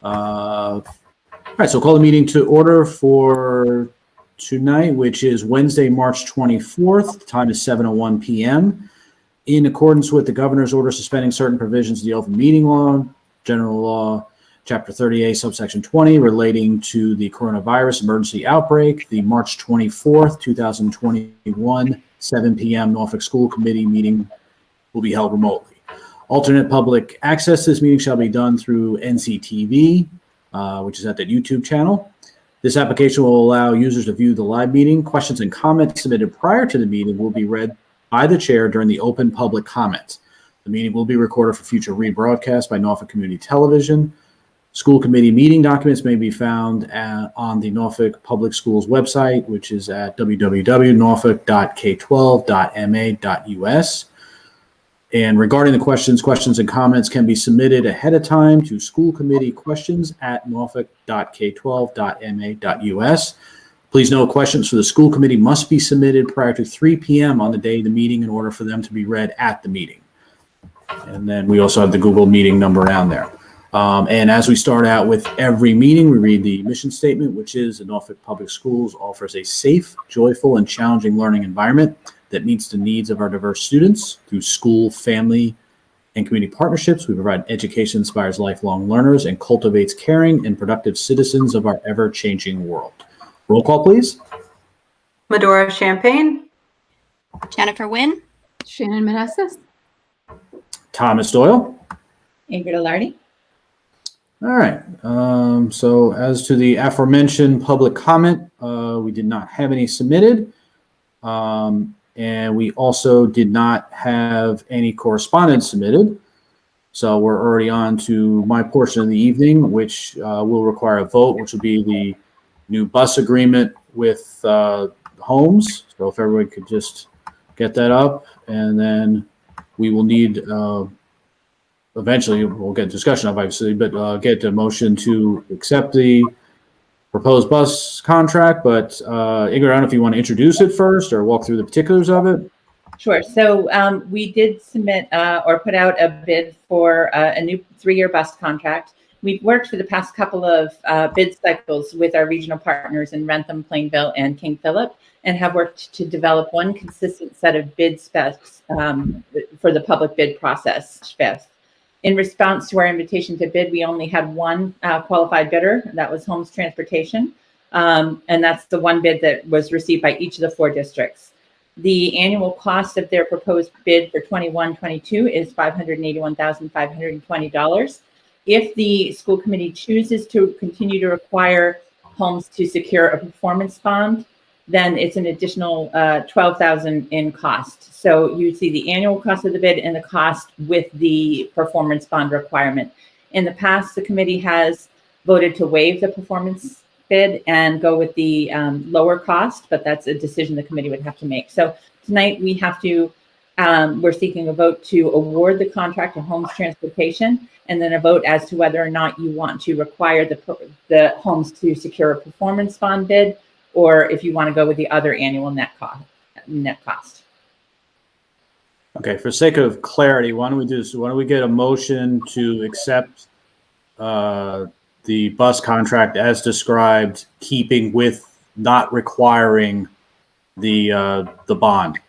All right, so call the meeting to order for tonight, which is Wednesday, March 24th. The time is 7:01 p.m. In accordance with the governor's order suspending certain provisions of the open meeting law, general law, chapter 38, subsection 20, relating to the coronavirus emergency outbreak, the March 24th, 2021, 7 p.m. Norfolk School Committee meeting will be held remotely. Alternate public access to this meeting shall be done through NCTV, which is at that YouTube channel. This application will allow users to view the live meeting. Questions and comments submitted prior to the meeting will be read by the chair during the open public comments. The meeting will be recorded for future rebroadcast by Norfolk Community Television. School committee meeting documents may be found on the Norfolk Public Schools website, which is at www.norfolk.k12.ma.us. And regarding the questions and comments can be submitted ahead of time to schoolcommittee@norfolk.k12.ma.us. Please note questions for the school committee must be submitted prior to 3 p.m. on the day of the meeting in order for them to be read at the meeting. And then we also have the Google meeting number down there. And as we start out with every meeting, we read the mission statement, which is the Norfolk Public Schools offers a safe, joyful, and challenging learning environment that meets the needs of our diverse students. Through school, family, and community partnerships, we provide education that inspires lifelong learners and cultivates caring and productive citizens of our ever-changing world. Roll call, please. Medora Champagne. Jennifer Wynn. Shannon Meneses. Thomas Doyle. Ingrid Alardi. All right. So as to the aforementioned public comment, we did not have any submitted. And we also did not have any correspondence submitted. So we're already on to my portion of the evening, which will require a vote, which will be the new bus agreement with Homes. So if everyone could just get that up, and then we will need, eventually we'll get discussion of, obviously, but get a motion to accept the proposed bus contract. But Ingrid, I don't know if you want to introduce it first or walk through the particulars of it. Sure. So we did submit or put out a bid for a new 3-year bus contract. We've worked for the past couple of bid cycles with our regional partners in Rentham, Plainville, and King Philip, and have worked to develop one consistent set of bid specs for the public bid process. In response to our invitation to bid, we only had one qualified bidder. That was Homes Transportation. And that's the one bid that was received by each of the 4 districts. The annual cost of their proposed bid for 21-22 is $581,520. If the school committee chooses to continue to require Homes to secure a performance bond, then it's an additional $12,000 in cost. So you see the annual cost of the bid and the cost with the performance bond requirement. In the past, the committee has voted to waive the performance bid and go with the lower cost, but that's a decision the committee would have to make. So tonight we have to, we're seeking a vote to award the contract to Homes Transportation, and then a vote as to whether or not you want to require the Homes to secure a performance bond bid, or if you want to go with the other annual net cost. Okay, for sake of clarity, why don't we do this? Why don't we get a motion to accept the bus contract as described, keeping with not requiring the bond?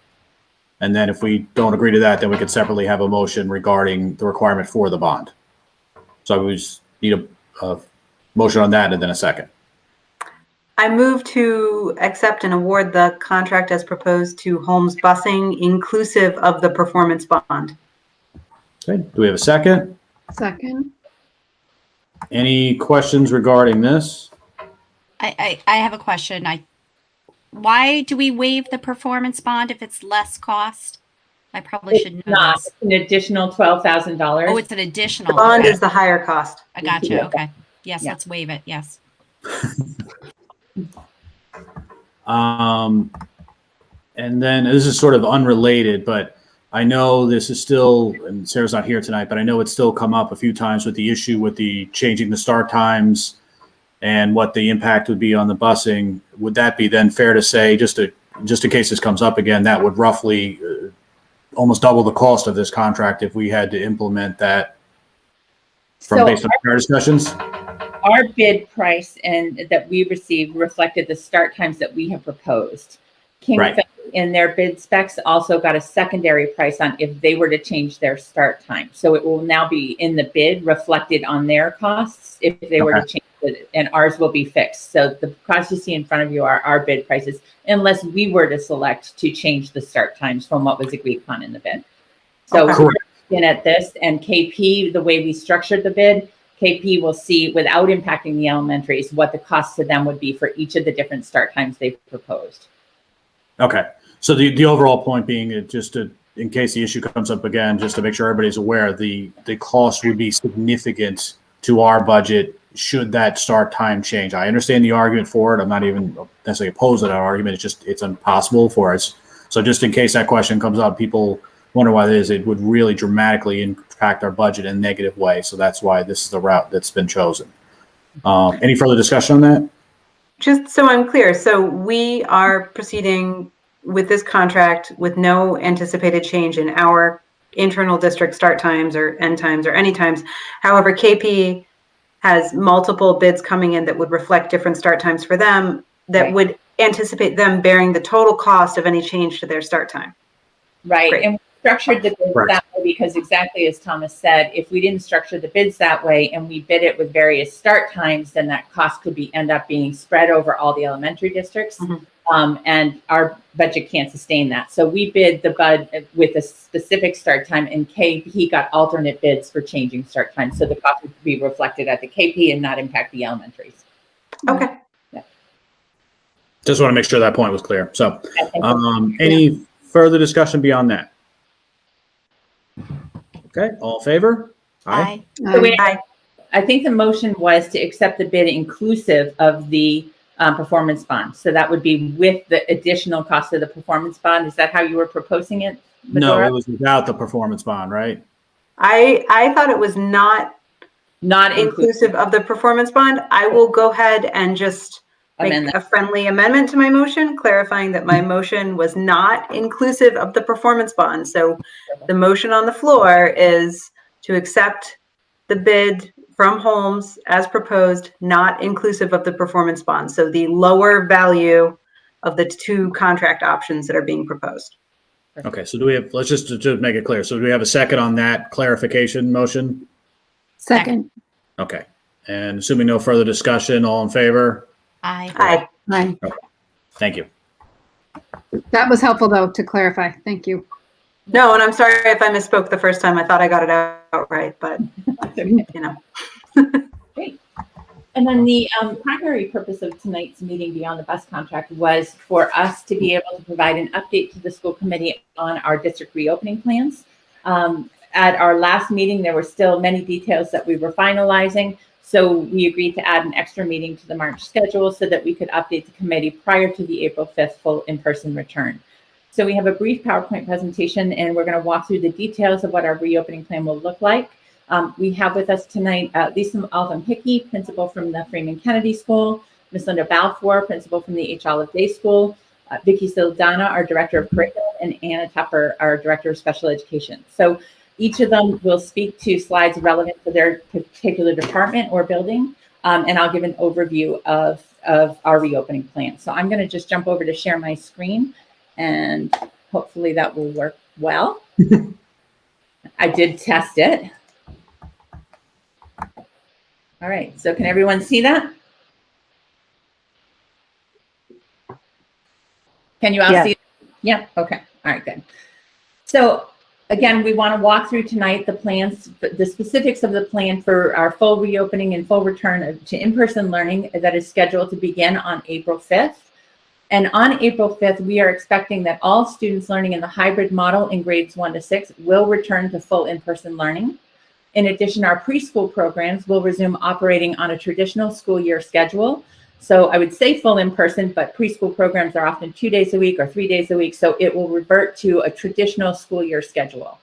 And then if we don't agree to that, then we could separately have a motion regarding the requirement for the bond. So we just need a motion on that and then a second. I move to accept and award the contract as proposed to Homes Busing, inclusive of the performance bond. Okay, do we have a second? Second. Any questions regarding this? I have a question. Why do we waive the performance bond if it's less cost? I probably should know Not this. an additional $12,000. Oh, it's an additional. The bond Okay. is the higher cost. I got you. Yeah. Okay. Yes, Yeah. let's waive it. Yes. And then this is sort of unrelated, but I know this is still, and Sarah's not here tonight, but I know it's still come up a few times with the issue with the changing the start times and what the impact would be on the busing. Would that be then fair to say, just in case this comes up again, that would roughly almost double the cost of this contract if we had to implement that based on our discussions? our bid price and that we received reflected the start times that we have proposed. Right. Kingfisher in their bid specs also got a secondary price on if they were to change their start time. So it will now be in the bid reflected on their costs if they were to change it, and ours will be fixed. So the costs you see in front of you are our bid prices, unless we were to select to change the start times from what was agreed upon in the bid. So Okay. we're looking at this, and KP, the way we structured the bid, KP will see without impacting the elementaries what the cost to them would be for each of the different start times they've proposed. Okay. So the overall point being, just to, in case the issue comes up again, just to make sure everybody's aware, the cost would be significant to our budget should that start time change. I understand the argument for it. I'm not even necessarily opposed to that argument. It's just, it's impossible for us. So just in case that question comes up, people wonder why it is, it would really dramatically impact our budget in a negative way. So that's why this is the route that's been chosen. Any further discussion on that? Just so I'm clear, so we are proceeding with this contract with no anticipated change in our internal district start times or end times or any times. However, KP has multiple bids coming in that would reflect different start times for them that Right. would anticipate them bearing the total cost of any change to their start time. Right. Great. And we structured the bids Right. that way because exactly as Thomas said, if we didn't structure the bids that way and we bid it with various start times, then that cost could end up being spread over all the elementary districts. Mhm. And our budget can't sustain that. So we bid the bud with a specific start time, and KP got alternate bids for changing start times. So the cost would be reflected at the KP and not impact the elementaries. Okay. Just want to make sure that point was clear. So I think any further discussion beyond that? Okay, all in favor? Aye. So we- Aye. I think the motion was to accept the bid inclusive of the performance bond. So that would be with the additional cost of the performance bond. Is that how you were proposing it, No, Medora? it was without the performance bond, right? I thought it was not Not inclusive. inclusive of the performance bond. I will go ahead and just Amend make that. a friendly amendment to my motion, clarifying that my motion was not inclusive of the performance bond. So the motion on the floor is to accept the bid from Holmes as proposed, not inclusive of the performance bond. So the lower value of the two contract options that are being proposed. Okay, so do we have, let's just to make it clear. So do we have a second on that clarification motion? Second. Okay, and assuming no further discussion, all in favor? Aye. Aye. Aye. Thank you. That was helpful though to clarify. Thank you. No, and I'm sorry if I misspoke the first time. I thought I got it out right, but you know. Great. And then the primary purpose of tonight's meeting beyond the bus contract was for us to be able to provide an update to the school committee on our district reopening plans. At our last meeting, there were still many details that we were finalizing. So we agreed to add an extra meeting to the March schedule so that we could update the committee prior to the April 5th full in-person return. So we have a brief PowerPoint presentation, and we're going to walk through the details of what our reopening plan will look like. We have with us tonight Lisa Altham-Hickey, principal from the Freeman Kennedy School, Ms. Linda Balfour, principal from the H. Olive Day School, Vicki Sildana, our director of curriculum, and Anna Tupper, our director of special education. So each of them will speak to slides relevant to their particular department or building, and I'll give an overview of our reopening plan. So I'm going to just jump over to share my screen, and hopefully that will work well. I did test it. All right, so can everyone see that? Can you all Yeah. see? Yeah, okay, all right, good. So again, we want to walk through tonight the plans, the specifics of the plan for our full reopening and full return to in-person learning that is scheduled to begin on April 5th. And on April 5th, we are expecting that all students learning in the hybrid model in grades 1 to 6 will return to full in-person learning. In addition, our preschool programs will resume operating on a traditional school year schedule. So I would say full in-person, but preschool programs are often 2 days a week or 3 days a week. So it will revert to a traditional school year schedule.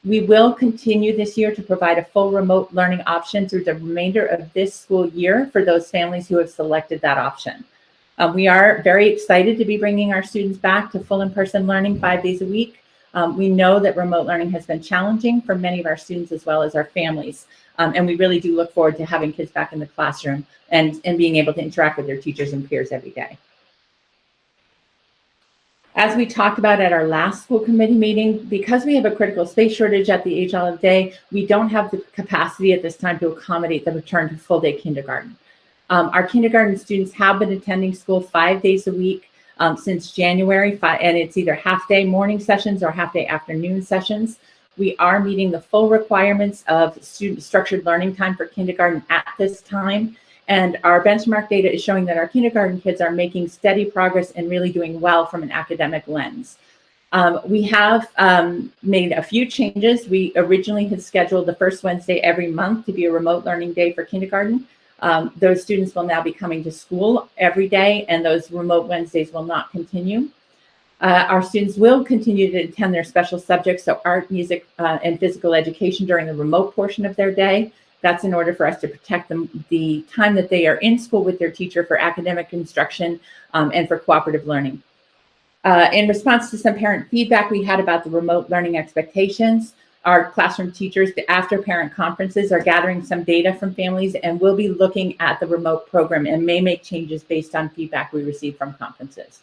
We will continue this year to provide a full remote learning option through the remainder of this school year for those families who have selected that option. We are very excited to be bringing our students back to full in-person learning 5 days a week. We know that remote learning has been challenging for many of our students as well as our families. And we really do look forward to having kids back in the classroom and being able to interact with their teachers and peers every day. As we talked about at our last school committee meeting, because we have a critical space shortage at the age of day, we don't have the capacity at this time to accommodate the return to full day kindergarten. Our kindergarten students have been attending school 5 days a week since January, and it's either half day morning sessions or half day afternoon sessions. We are meeting the full requirements of student structured learning time for kindergarten at this time. And our benchmark data is showing that our kindergarten kids are making steady progress and really doing well from an academic lens. We have made a few changes. We originally had scheduled the first Wednesday every month to be a remote learning day for kindergarten. Those students will now be coming to school every day, and those remote Wednesdays will not continue. Our students will continue to attend their special subjects, so art, music, and physical education during the remote portion of their day. That's in order for us to protect them, the time that they are in school with their teacher for academic instruction and for cooperative learning. In response to some parent feedback we had about the remote learning expectations, our classroom teachers, after parent conferences, are gathering some data from families and will be looking at the remote program and may make changes based on feedback we receive from conferences.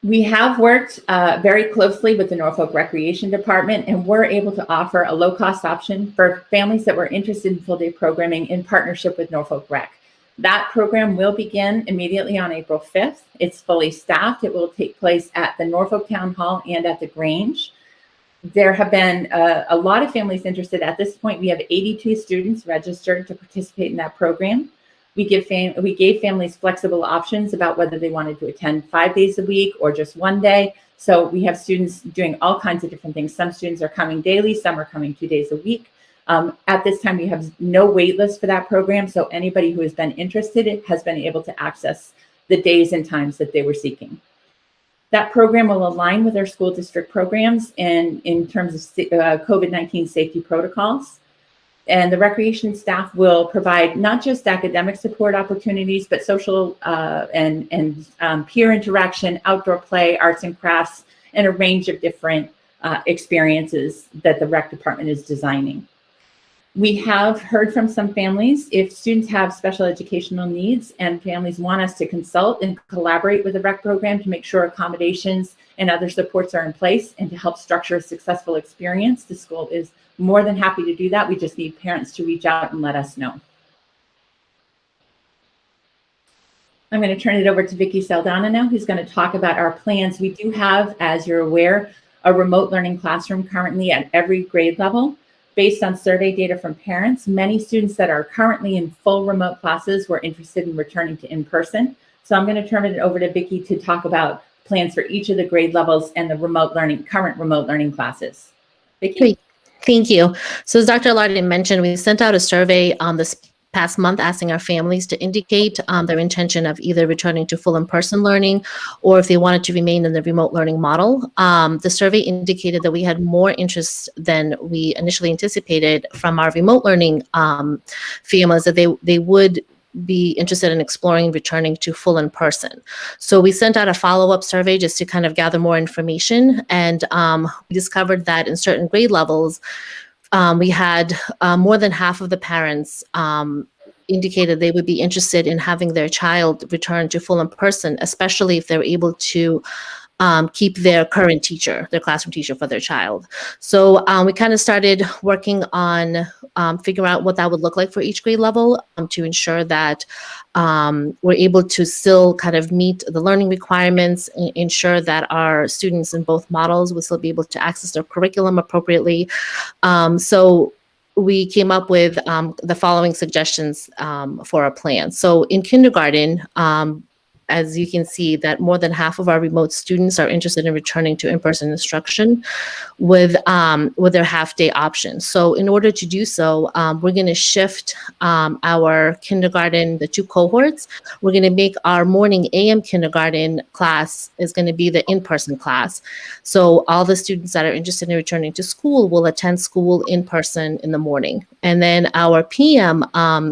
We have worked very closely with the Norfolk Recreation Department, and we're able to offer a low-cost option for families that were interested in full-day programming in partnership with Norfolk Rec. That program will begin immediately on April 5th. It's fully staffed. It will take place at the Norfolk Town Hall and at the Grange. There have been a lot of families interested. At this point, we have 82 students registered to participate in that program. We gave families flexible options about whether they wanted to attend 5 days a week or just 1 day. So we have students doing all kinds of different things. Some students are coming daily, some are coming 2 days a week. At this time, we have no wait list for that program. So anybody who has been interested has been able to access the days and times that they were seeking. That program will align with our school district programs and in terms of COVID-19 safety protocols. And the recreation staff will provide not just academic support opportunities, but social and peer interaction, outdoor play, arts and crafts, and a range of different experiences that the rec department is designing. We have heard from some families, if students have special educational needs and families want us to consult and collaborate with the rec program to make sure accommodations and other supports are in place and to help structure a successful experience, the school is more than happy to do that. We just need parents to reach out and let us know. I'm going to turn it over to Vicki Saldana now, who's going to talk about our plans. We do have, as you're aware, a remote learning classroom currently at every grade level. Based on survey data from parents, many students that are currently in full remote classes were interested in returning to in-person. So I'm going to turn it over to Vicki to talk about plans for each of the grade levels and the current remote learning classes. Vicki? Great. Thank you. So as Dr. Lardon mentioned, we sent out a survey this past month asking our families to indicate their intention of either returning to full in-person learning or if they wanted to remain in the remote learning model. The survey indicated that we had more interest than we initially anticipated from our remote learning families, that they would be interested in exploring returning to full in-person. So we sent out a follow-up survey just to kind of gather more information, and we discovered that in certain grade levels, we had more than half of the parents indicated they would be interested in having their child return to full in-person, especially if they're able to keep their current teacher, their classroom teacher for their child. So we kind of started working on figuring out what that would look like for each grade level to ensure that we're able to still kind of meet the learning requirements, ensure that our students in both models will still be able to access their curriculum appropriately. So we came up with the following suggestions for our plan. So in kindergarten, as you can see, that more than half of our remote students are interested in returning to in-person instruction with their half-day option. So in order to do so, we're going to shift our kindergarten, the two cohorts. We're going to make our morning AM kindergarten class is going to be the in-person class. So all the students that are interested in returning to school will attend school in person in the morning. And then our PM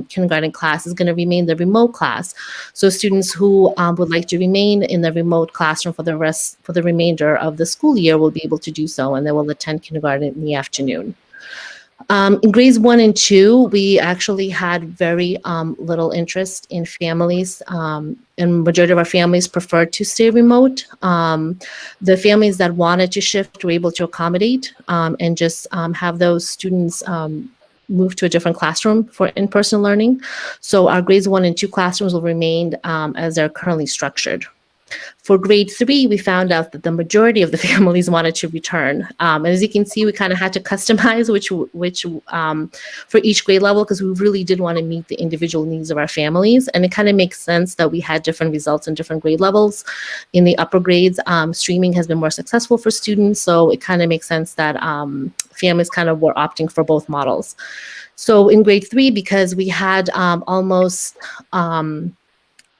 kindergarten class is going to remain the remote class. So students who would like to remain in the remote classroom for the remainder of the school year will be able to do so, and they will attend kindergarten in the afternoon. In grades 1 and 2, we actually had very little interest in families, and majority of our families preferred to stay remote. The families that wanted to shift were able to accommodate and just have those students move to a different classroom for in-person learning. So our grades 1 and 2 classrooms will remain as they're currently structured. For grade 3, we found out that the majority of the families wanted to return. And as you can see, we kind of had to customize which for each grade level, because we really did want to meet the individual needs of our families. And it kind of makes sense that we had different results in different grade levels. In the upper grades, streaming has been more successful for students. So it kind of makes sense that families kind of were opting for both models. So in grade 3, because we had almost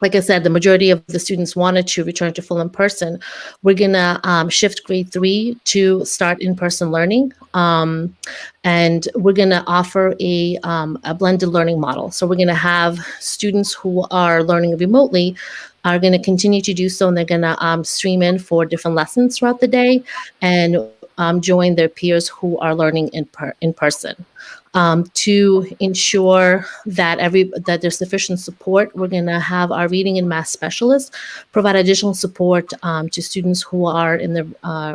like I said, the majority of the students wanted to return to full in-person. We're gonna shift grade 3 to start in-person learning. And we're gonna offer a blended learning model. So we're gonna have students who are learning remotely are gonna continue to do so, and they're gonna stream in for different lessons throughout the day and join their peers who are learning in person. To ensure that that there's sufficient support, we're going to have our reading and math specialists provide additional support to students who are in the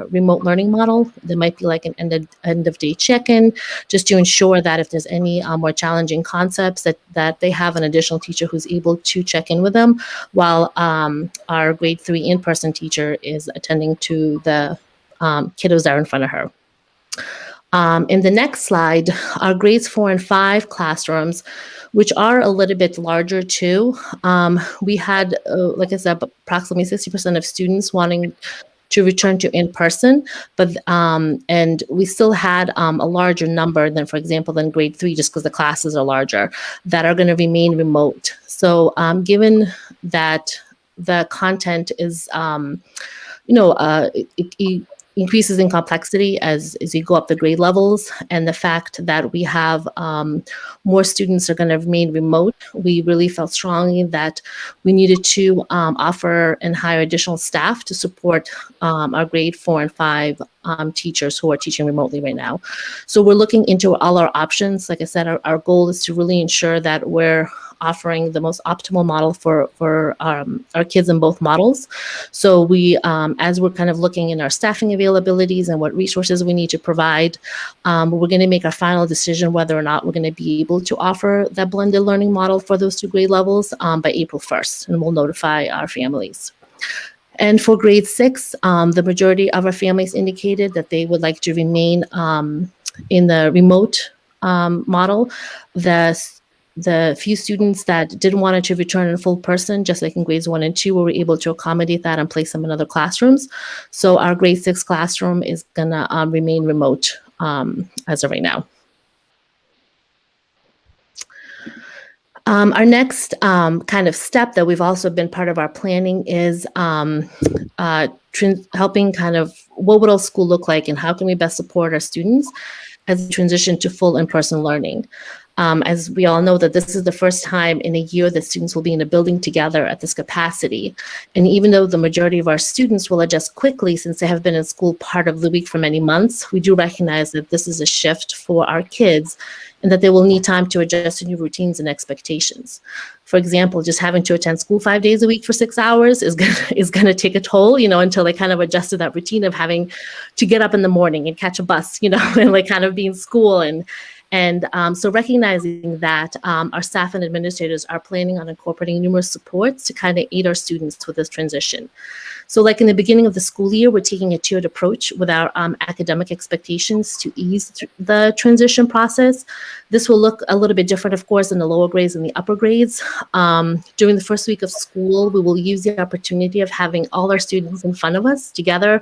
remote learning model. There might be like an end of day check-in, just to ensure that if there's any more challenging concepts, that they have an additional teacher who's able to check in with them, while our grade 3 in-person teacher is attending to the kiddos that are in front of her. In the next slide, our grades 4 and 5 classrooms, which are a little bit larger too. We had, like I said, approximately 60% of students wanting to return to in-person, but and we still had a larger number than, for example, than grade 3, just because the classes are larger, that are going to remain remote. So given that the content is, it increases in complexity as you go up the grade levels, and the fact that we have more students are going to remain remote, we really felt strongly that we needed to offer and hire additional staff to support our grade 4 and 5 teachers who are teaching remotely right now. So we're looking into all our options. Like I said, our goal is to really ensure that we're offering the most optimal model for our kids in both models. So we, as we're kind of looking in our staffing availabilities and what resources we need to provide, we're going to make our final decision whether or not we're going to be able to offer that blended learning model for those 2 grade levels by April 1st, and we'll notify our families. And for grade 6, the majority of our families indicated that they would like to remain in the remote model. The few students that didn't want to return in full person, just like in grades 1 and 2, we were able to accommodate that and place them in other classrooms. So our grade 6 classroom is gonna remain remote as of right now. Our next kind of step that we've also been part of our planning is helping kind of what would our school look like and how can we best support our students as we transition to full in-person learning. As we all know, that this is the first time in a year that students will be in a building together at this capacity. And even though the majority of our students will adjust quickly since they have been in school part of the week for many months, we do recognize that this is a shift for our kids and that they will need time to adjust to new routines and expectations. For example, just having to attend school 5 days a week for 6 hours is gonna take a toll, until they kind of adjust to that routine of having to get up in the morning and catch a bus, and like kind of be in school. And so recognizing that our staff and administrators are planning on incorporating numerous supports to kind of aid our students with this transition. So like in the beginning of the school year, we're taking a tiered approach with our academic expectations to ease the transition process. This will look a little bit different, of course, in the lower grades and the upper grades. During the first week of school, we will use the opportunity of having all our students in front of us together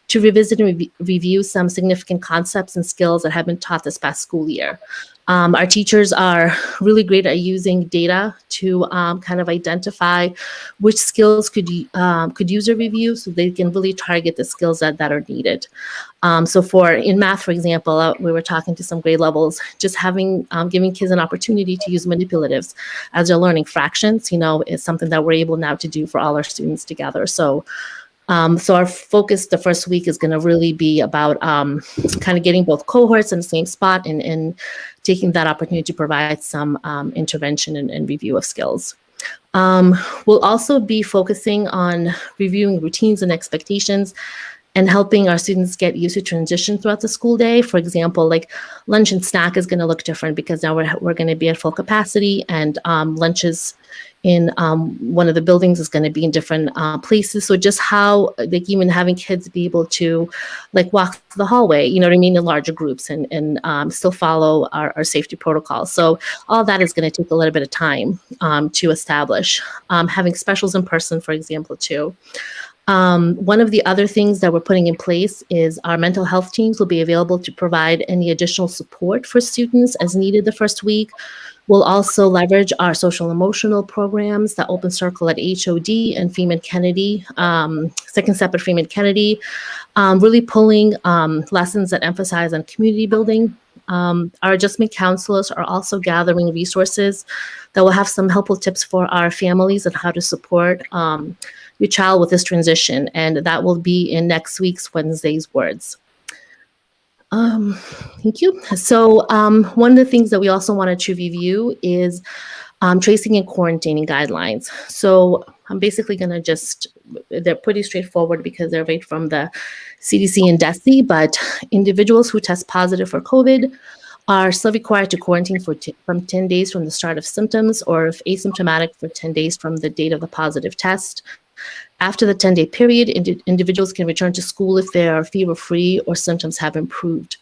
to revisit and review some significant concepts and skills that have been taught this past school year. Our teachers are really great at using data to kind of identify which skills could use a review, so they can really target the skills that are needed. So in math, for example, we were talking to some grade levels, just giving kids an opportunity to use manipulatives as they're learning fractions, is something that we're able now to do for all our students together. So our focus the first week is going to really be about kind of getting both cohorts in the same spot and taking that opportunity to provide some intervention and review of skills. We'll also be focusing on reviewing routines and expectations and helping our students get used to transition throughout the school day. For example, like lunch and snack is going to look different because now we're going to be at full capacity, and lunches in one of the buildings is going to be in different places. So just how, like, even having kids be able to like walk the hallway, you know what I mean, in larger groups and still follow our safety protocols. So all that is going to take a little bit of time to establish. Having specials in person, for example, too. One of the other things that we're putting in place is our mental health teams will be available to provide any additional support for students as needed the first week. We'll also leverage our social emotional programs, the Open Circle at HOD and Freeman Kennedy, Second Step at Freeman Kennedy, really pulling lessons that emphasize on community building. Our adjustment counselors are also gathering resources that will have some helpful tips for our families on how to support your child with this transition, and that will be in next week's Wednesday's Words. Thank you. So one of the things that we also wanted to review is tracing and quarantining guidelines. So I'm basically going to they're pretty straightforward because they're right from the CDC and DESE, but individuals who test positive for COVID are still required to quarantine from 10 days from the start of symptoms, or if asymptomatic, for 10 days from the date of the positive test. After the 10-day period, individuals can return to school if they are fever-free or symptoms have improved.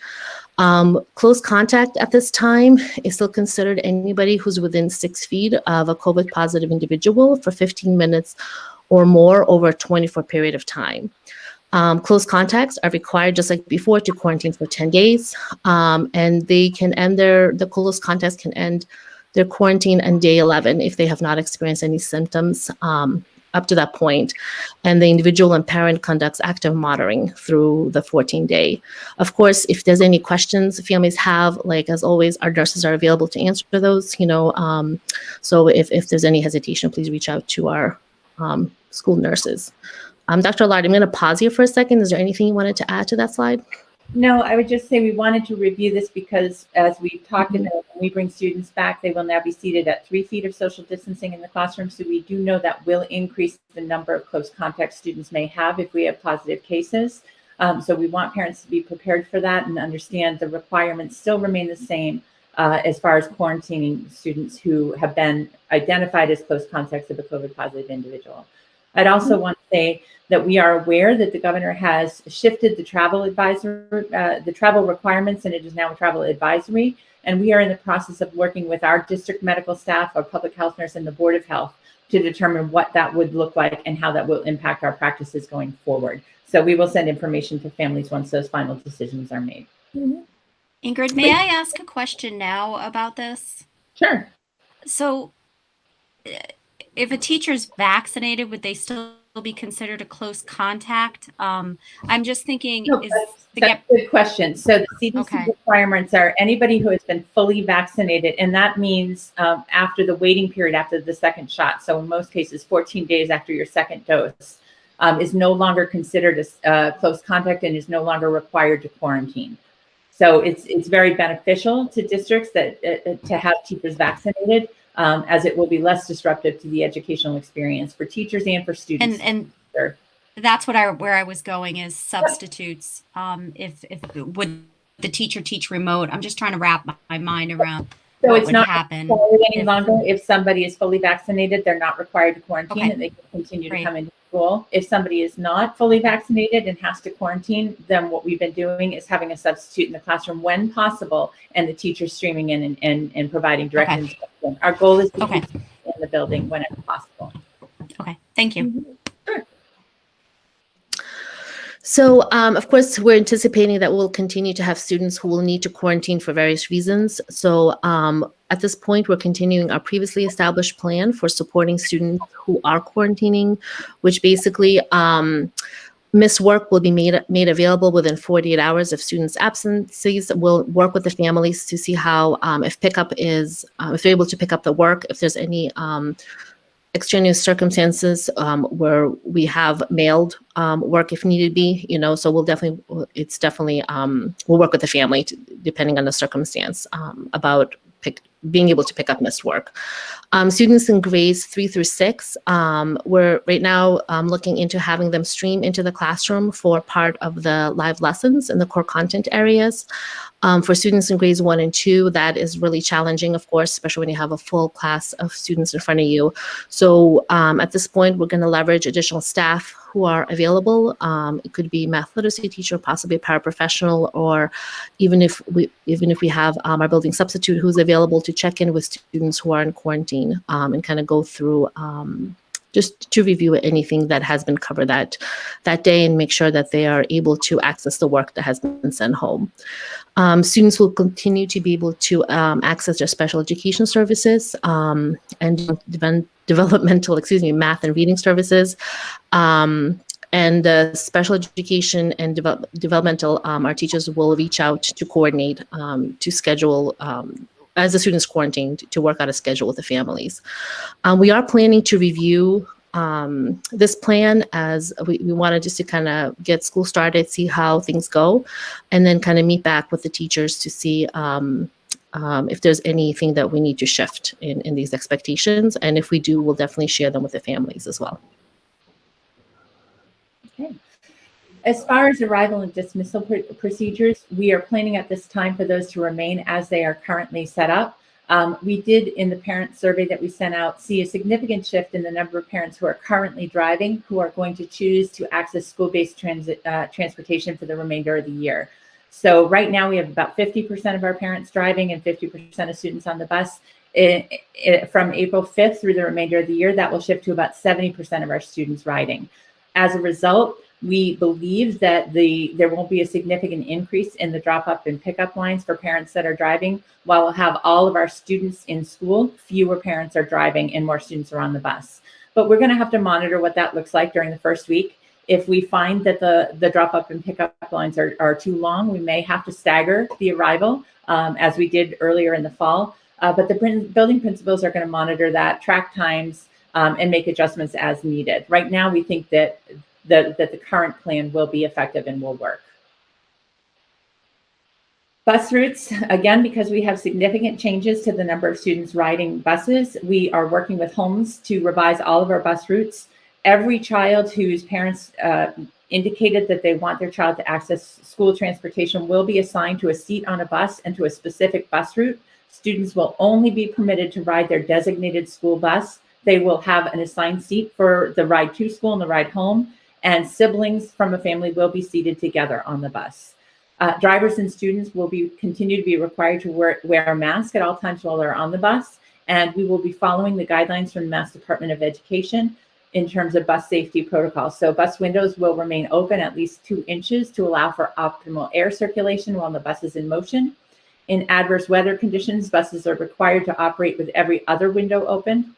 Close contact at this time is still considered anybody who's within 6 feet of a COVID-positive individual for 15 minutes or more over a 24 period of time. Close contacts are required, just like before, to quarantine for 10 days, and they can end the close contacts can end their quarantine on day 11 if they have not experienced any symptoms up to that point, and the individual and parent conducts active monitoring through the 14-day. Of course, if there's any questions families have, like as always, our nurses are available to answer those. So if there's any hesitation, please reach out to our school nurses. Dr. Allard, I'm going to pause here for a second. Is there anything you wanted to add to that slide? No, I would just say we wanted to review this because as we've talked about, when we bring students back, they will now be seated at 3 feet of social distancing in the classroom. So we do know that will increase the number of close contact students may have if we have positive cases. So we want parents to be prepared for that and understand the requirements still remain the same as far as quarantining students who have been identified as close contacts of a COVID positive individual. I'd also want to say that we are aware that the governor has shifted the travel the travel requirements, and it is now a travel advisory. And we are in the process of working with our district medical staff, our public health nurse, and the Board of Health to determine what that would look like and how that will impact our practices going forward. So we will send information to families once those final decisions are made. Ingrid, may I ask a question now about this? Sure. So if a teacher's vaccinated, would they still be considered a close contact? I'm just thinking, No, that's a good question. So the CDC requirements are anybody who has been fully vaccinated, and that means after the waiting period after the second shot. So in most cases, 14 days after your second dose is no longer considered a close contact and is no longer required to quarantine. So it's very beneficial to districts that to have teachers vaccinated. As it will be less disruptive to the educational experience for teachers and for students. And sure. That's where I was going is substitutes. If would the teacher teach remote? I'm just trying to wrap my mind around so what it's would not happen any longer. If somebody is fully vaccinated, they're not required to quarantine and they can continue to come into school. If somebody is not fully vaccinated and has to quarantine, then what we've been doing is having a substitute in the classroom when possible, and the teacher streaming in and providing direct instruction. Our goal is to keep in the building whenever possible. Okay, thank you. Sure. So, of course, we're anticipating that we'll continue to have students who will need to quarantine for various reasons. So, at this point, we're continuing our previously established plan for supporting students who are quarantining, which basically missed work will be made available within 48 hours of students' absences. We'll work with the families to see how if pickup is if they're able to pick up the work, if there's any extraneous circumstances where we have mailed work if needed be, so we'll definitely we'll work with the family depending on the circumstance about being able to pick up missed work. Students in grades 3 through 6, we're right now looking into having them stream into the classroom for part of the live lessons in the core content areas. For students in grades 1 and 2, that is really challenging, of course, especially when you have a full class of students in front of you. So at this point, we're going to leverage additional staff who are available. It could be math literacy teacher, possibly a paraprofessional, or even if we have our building substitute who's available to check in with students who are in quarantine and kind of go through just to review anything that has been covered that day and make sure that they are able to access the work that has been sent home. Students will continue to be able to access their special education services and developmental, math and reading services. And special education and developmental, our teachers will reach out to coordinate to schedule as the students quarantined to work out a schedule with the families. We are planning to review this plan as we wanted just to kind of get school started, see how things go, and then kind of meet back with the teachers to see if there's anything that we need to shift in these expectations. And if we do, we'll definitely share them with the families as well. Okay. As far as arrival and dismissal procedures, we are planning at this time for those to remain as they are currently set up. We did, in the parent survey that we sent out, see a significant shift in the number of parents who are currently driving, who are going to choose to access school-based transportation for the remainder of the year. So right now we have about 50% of our parents driving and 50% of students on the bus. From April 5th through the remainder of the year, that will shift to about 70% of our students riding. As a result, we believe that there won't be a significant increase in the drop-up and pickup lines for parents that are driving. While we'll have all of our students in school, fewer parents are driving and more students are on the bus. But we're going to have to monitor what that looks like during the first week. If we find that the drop-up and pickup lines are too long, we may have to stagger the arrival, as we did earlier in the fall. But the building principals are going to monitor that, track times, and make adjustments as needed. Right now, we think that the current plan will be effective and will work. Bus routes, again, because we have significant changes to the number of students riding buses, we are working with homes to revise all of our bus routes. Every child whose parents indicated that they want their child to access school transportation will be assigned to a seat on a bus and to a specific bus route. Students will only be permitted to ride their designated school bus. They will have an assigned seat for the ride to school and the ride home, and siblings from a family will be seated together on the bus. Drivers and students will continue to be required to wear a mask at all times while they're on the bus, and we will be following the guidelines from the Mass Department of Education in terms of bus safety protocols. So bus windows will remain open at least 2 inches to allow for optimal air circulation while the bus is in motion. In adverse weather conditions, buses are required to operate with every other window open.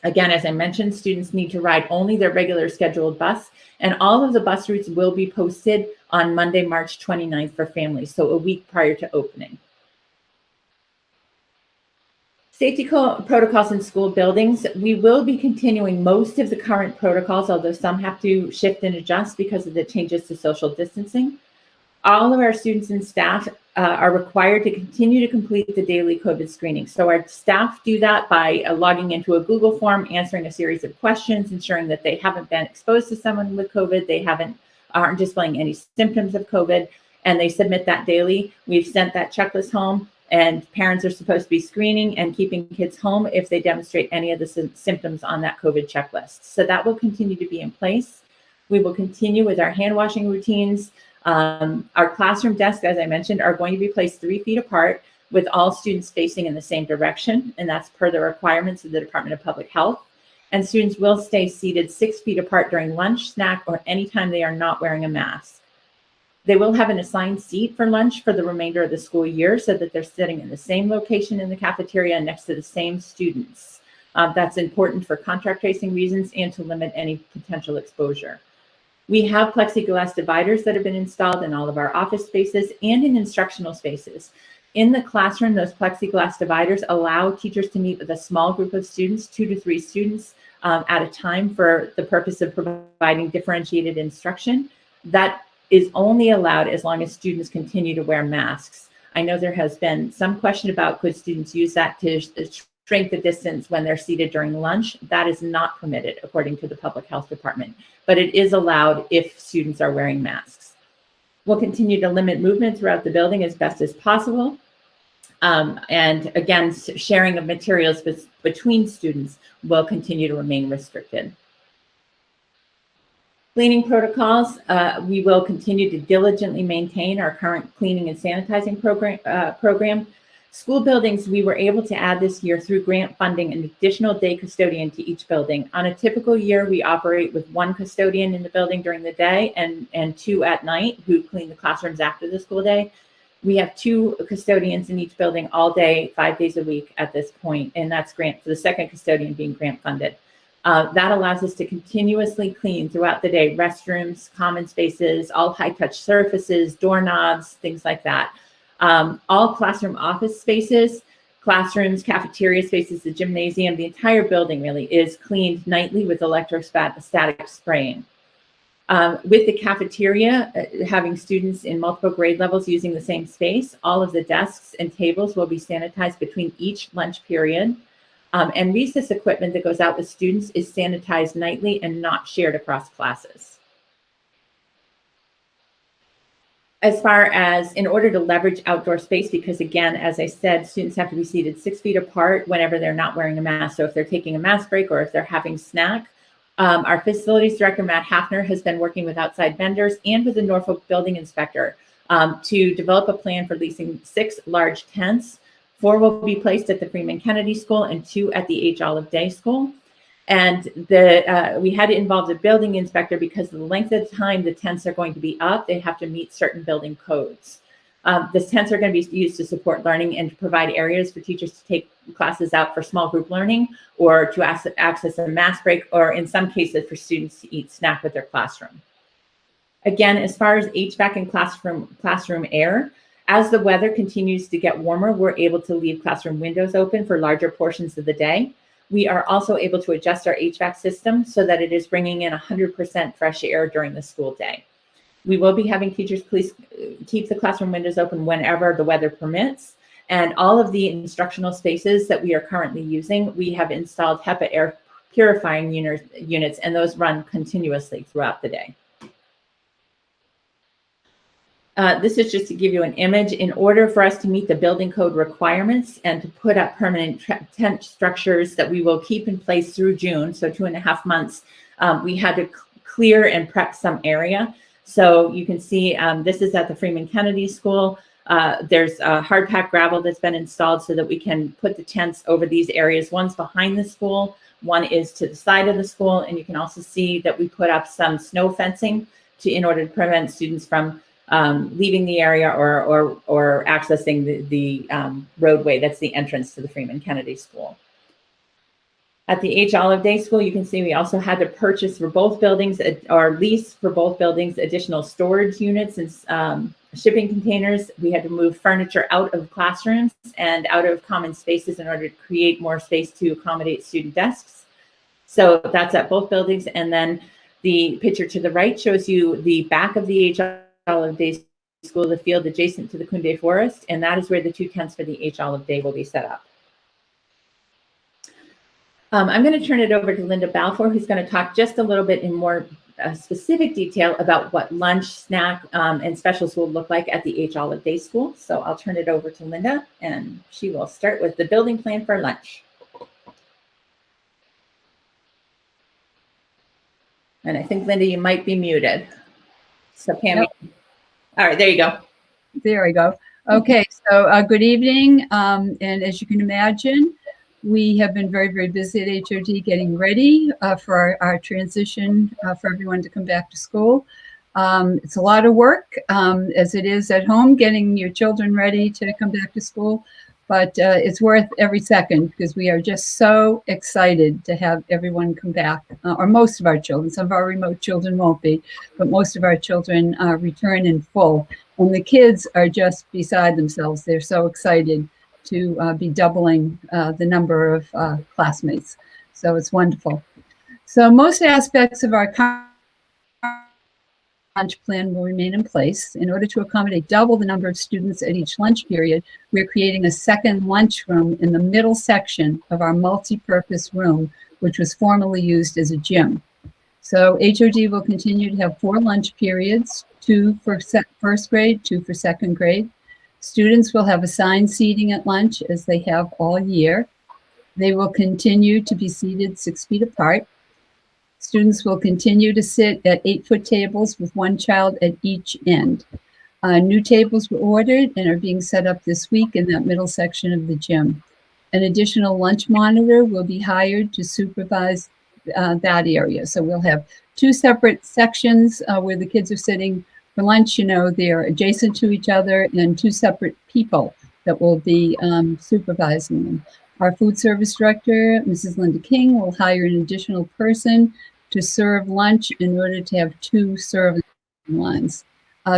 Again, as I mentioned, students need to ride only their regular scheduled bus, and all of the bus routes will be posted on Monday, March 29th for families, so a week prior to opening. Safety protocols in school buildings. We will be continuing most of the current protocols, although some have to shift and adjust because of the changes to social distancing. All of our students and staff are required to continue to complete the daily COVID screening. So our staff do that by logging into a Google form, answering a series of questions, ensuring that they haven't been exposed to someone with COVID, they aren't displaying any symptoms of COVID, and they submit that daily. We've sent that checklist home, and parents are supposed to be screening and keeping kids home if they demonstrate any of the symptoms on that COVID checklist. So that will continue to be in place. We will continue with our hand washing routines. Our classroom desks, as I mentioned, are going to be placed 3 feet apart with all students facing in the same direction, and that's per the requirements of the Department of Public Health. And students will stay seated 6 feet apart during lunch, snack, or anytime they are not wearing a mask. They will have an assigned seat for lunch for the remainder of the school year so that they're sitting in the same location in the cafeteria next to the same students. That's important for contact tracing reasons and to limit any potential exposure. We have plexiglass dividers that have been installed in all of our office spaces and in instructional spaces. In the classroom, those plexiglass dividers allow teachers to meet with a small group of students, 2 to 3 students at a time, for the purpose of providing differentiated instruction. That is only allowed as long as students continue to wear masks. I know there has been some question about could students use that to shrink the distance when they're seated during lunch. That is not permitted according to the Public Health Department, but it is allowed if students are wearing masks. We'll continue to limit movement throughout the building as best as possible. And again, sharing of materials between students will continue to remain restricted. Cleaning protocols, we will continue to diligently maintain our current cleaning and sanitizing program. School buildings, we were able to add this year through grant funding an additional day custodian to each building. On a typical year, we operate with 1 custodian in the building during the day and 2 at night who clean the classrooms after the school day. We have 2 custodians in each building all day, 5 days a week at this point, and that's grant for the second custodian being grant funded. That allows us to continuously clean throughout the day, restrooms, common spaces, all high-touch surfaces, doorknobs, things like that. All classroom office spaces, classrooms, cafeteria spaces, the gymnasium, the entire building really is cleaned nightly with electrostatic spraying. With the cafeteria, having students in multiple grade levels using the same space, all of the desks and tables will be sanitized between each lunch period. And recess equipment that goes out with students is sanitized nightly and not shared across classes. As far as in order to leverage outdoor space, because again, as I said, students have to be seated 6 feet apart whenever they're not wearing a mask. So if they're taking a mask break or if they're having snack, our facilities director, Matt Hafner, has been working with outside vendors and with the Norfolk building inspector to develop a plan for leasing 6 large tents. 4 will be placed at the Freeman Kennedy School and 2 at the H. Olive Day School. And we had to involve the building inspector because of the length of time the tents are going to be up. They have to meet certain building codes. The tents are going to be used to support learning and to provide areas for teachers to take classes out for small group learning or to access a mask break, or in some cases for students to eat snack with their classroom. Again, as far as HVAC and classroom air, as the weather continues to get warmer, we're able to leave classroom windows open for larger portions of the day. We are also able to adjust our HVAC system so that it is bringing in 100% fresh air during the school day. We will be having teachers please keep the classroom windows open whenever the weather permits. And all of the instructional spaces that we are currently using, we have installed HEPA air purifying units, and those run continuously throughout the day. This is just to give you an image. In order for us to meet the building code requirements and to put up permanent tent structures that we will keep in place through June, so 2.5 months, we had to clear and prep some area. So you can see this is at the Freeman Kennedy School. There's hard packed gravel that's been installed so that we can put the tents over these areas. One's behind the school, one is to the side of the school, and you can also see that we put up some snow fencing in order to prevent students from leaving the area or accessing the roadway that's the entrance to the Freeman Kennedy School. At the H. Olive Day School, you can see we also had to purchase for both buildings or lease for both buildings additional storage units and shipping containers. We had to move furniture out of classrooms and out of common spaces in order to create more space to accommodate student desks. So that's at both buildings. And then the picture to the right shows you the back of the H. Olive Day School, the field adjacent to the Kunde Forest, and that is where the 2 tents for the H. Olive Day will be set up. I'm going to turn it over to Linda Balfour, who's going to talk just a little bit in more specific detail about what lunch, snack, and specials will look like at the H. Olive Day School. So I'll turn it over to Linda, and she will start with the building plan for lunch. And I think, Linda, you might be muted. So Pam, Yep. All right, there you go. There we go. Okay, so good evening. And as you can imagine, We have been very, very busy at HOD getting ready for our transition for everyone to come back to school. It's a lot of work, as it is at home, getting your children ready to come back to school. But it's worth every second because we are just so excited to have everyone come back, or most of our children. Some of our remote children won't be, but most of our children return in full. And the kids are just beside themselves. They're so excited to be doubling the number of classmates. So it's wonderful. So most aspects of our lunch plan will remain in place. In order to accommodate double the number of students at each lunch period, we're creating a second lunchroom in the middle section of our multi-purpose room, which was formerly used as a gym. So HOD will continue to have 4 lunch periods, 2 for first grade, 2 for second grade. Students will have assigned seating at lunch as they have all year. They will continue to be seated 6 feet apart. Students will continue to sit at 8-foot tables with 1 child at each end. New tables were ordered and are being set up this week in that middle section of the gym. An additional lunch monitor will be hired to supervise that area. So we'll have 2 separate sections where the kids are sitting for lunch. You know, they're adjacent to each other, and 2 separate people that will be supervising them. Our food service director, Mrs. Linda King, will hire an additional person to serve lunch in order to have 2 serving lines.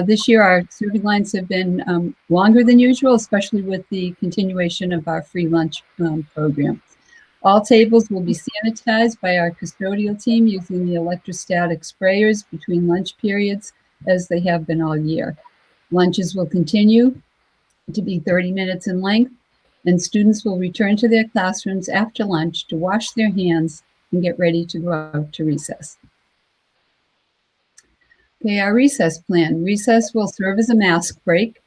This year, our serving lines have been longer than usual, especially with the continuation of our free lunch program. All tables will be sanitized by our custodial team using the electrostatic sprayers between lunch periods, as they have been all year. Lunches will continue to be 30 minutes in length, and students will return to their classrooms after lunch to wash their hands and get ready to go out to recess. Okay, our recess plan. Recess will serve as a mask break.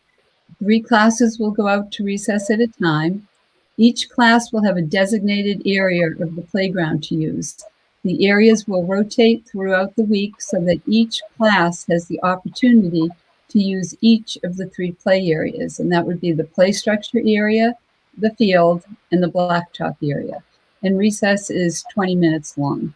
3 classes will go out to recess at a time. Each class will have a designated area of the playground to use. The areas will rotate throughout the week so that each class has the opportunity to use each of the 3 play areas, and that would be the play structure area, the field, and the blacktop area. And recess is 20 minutes long.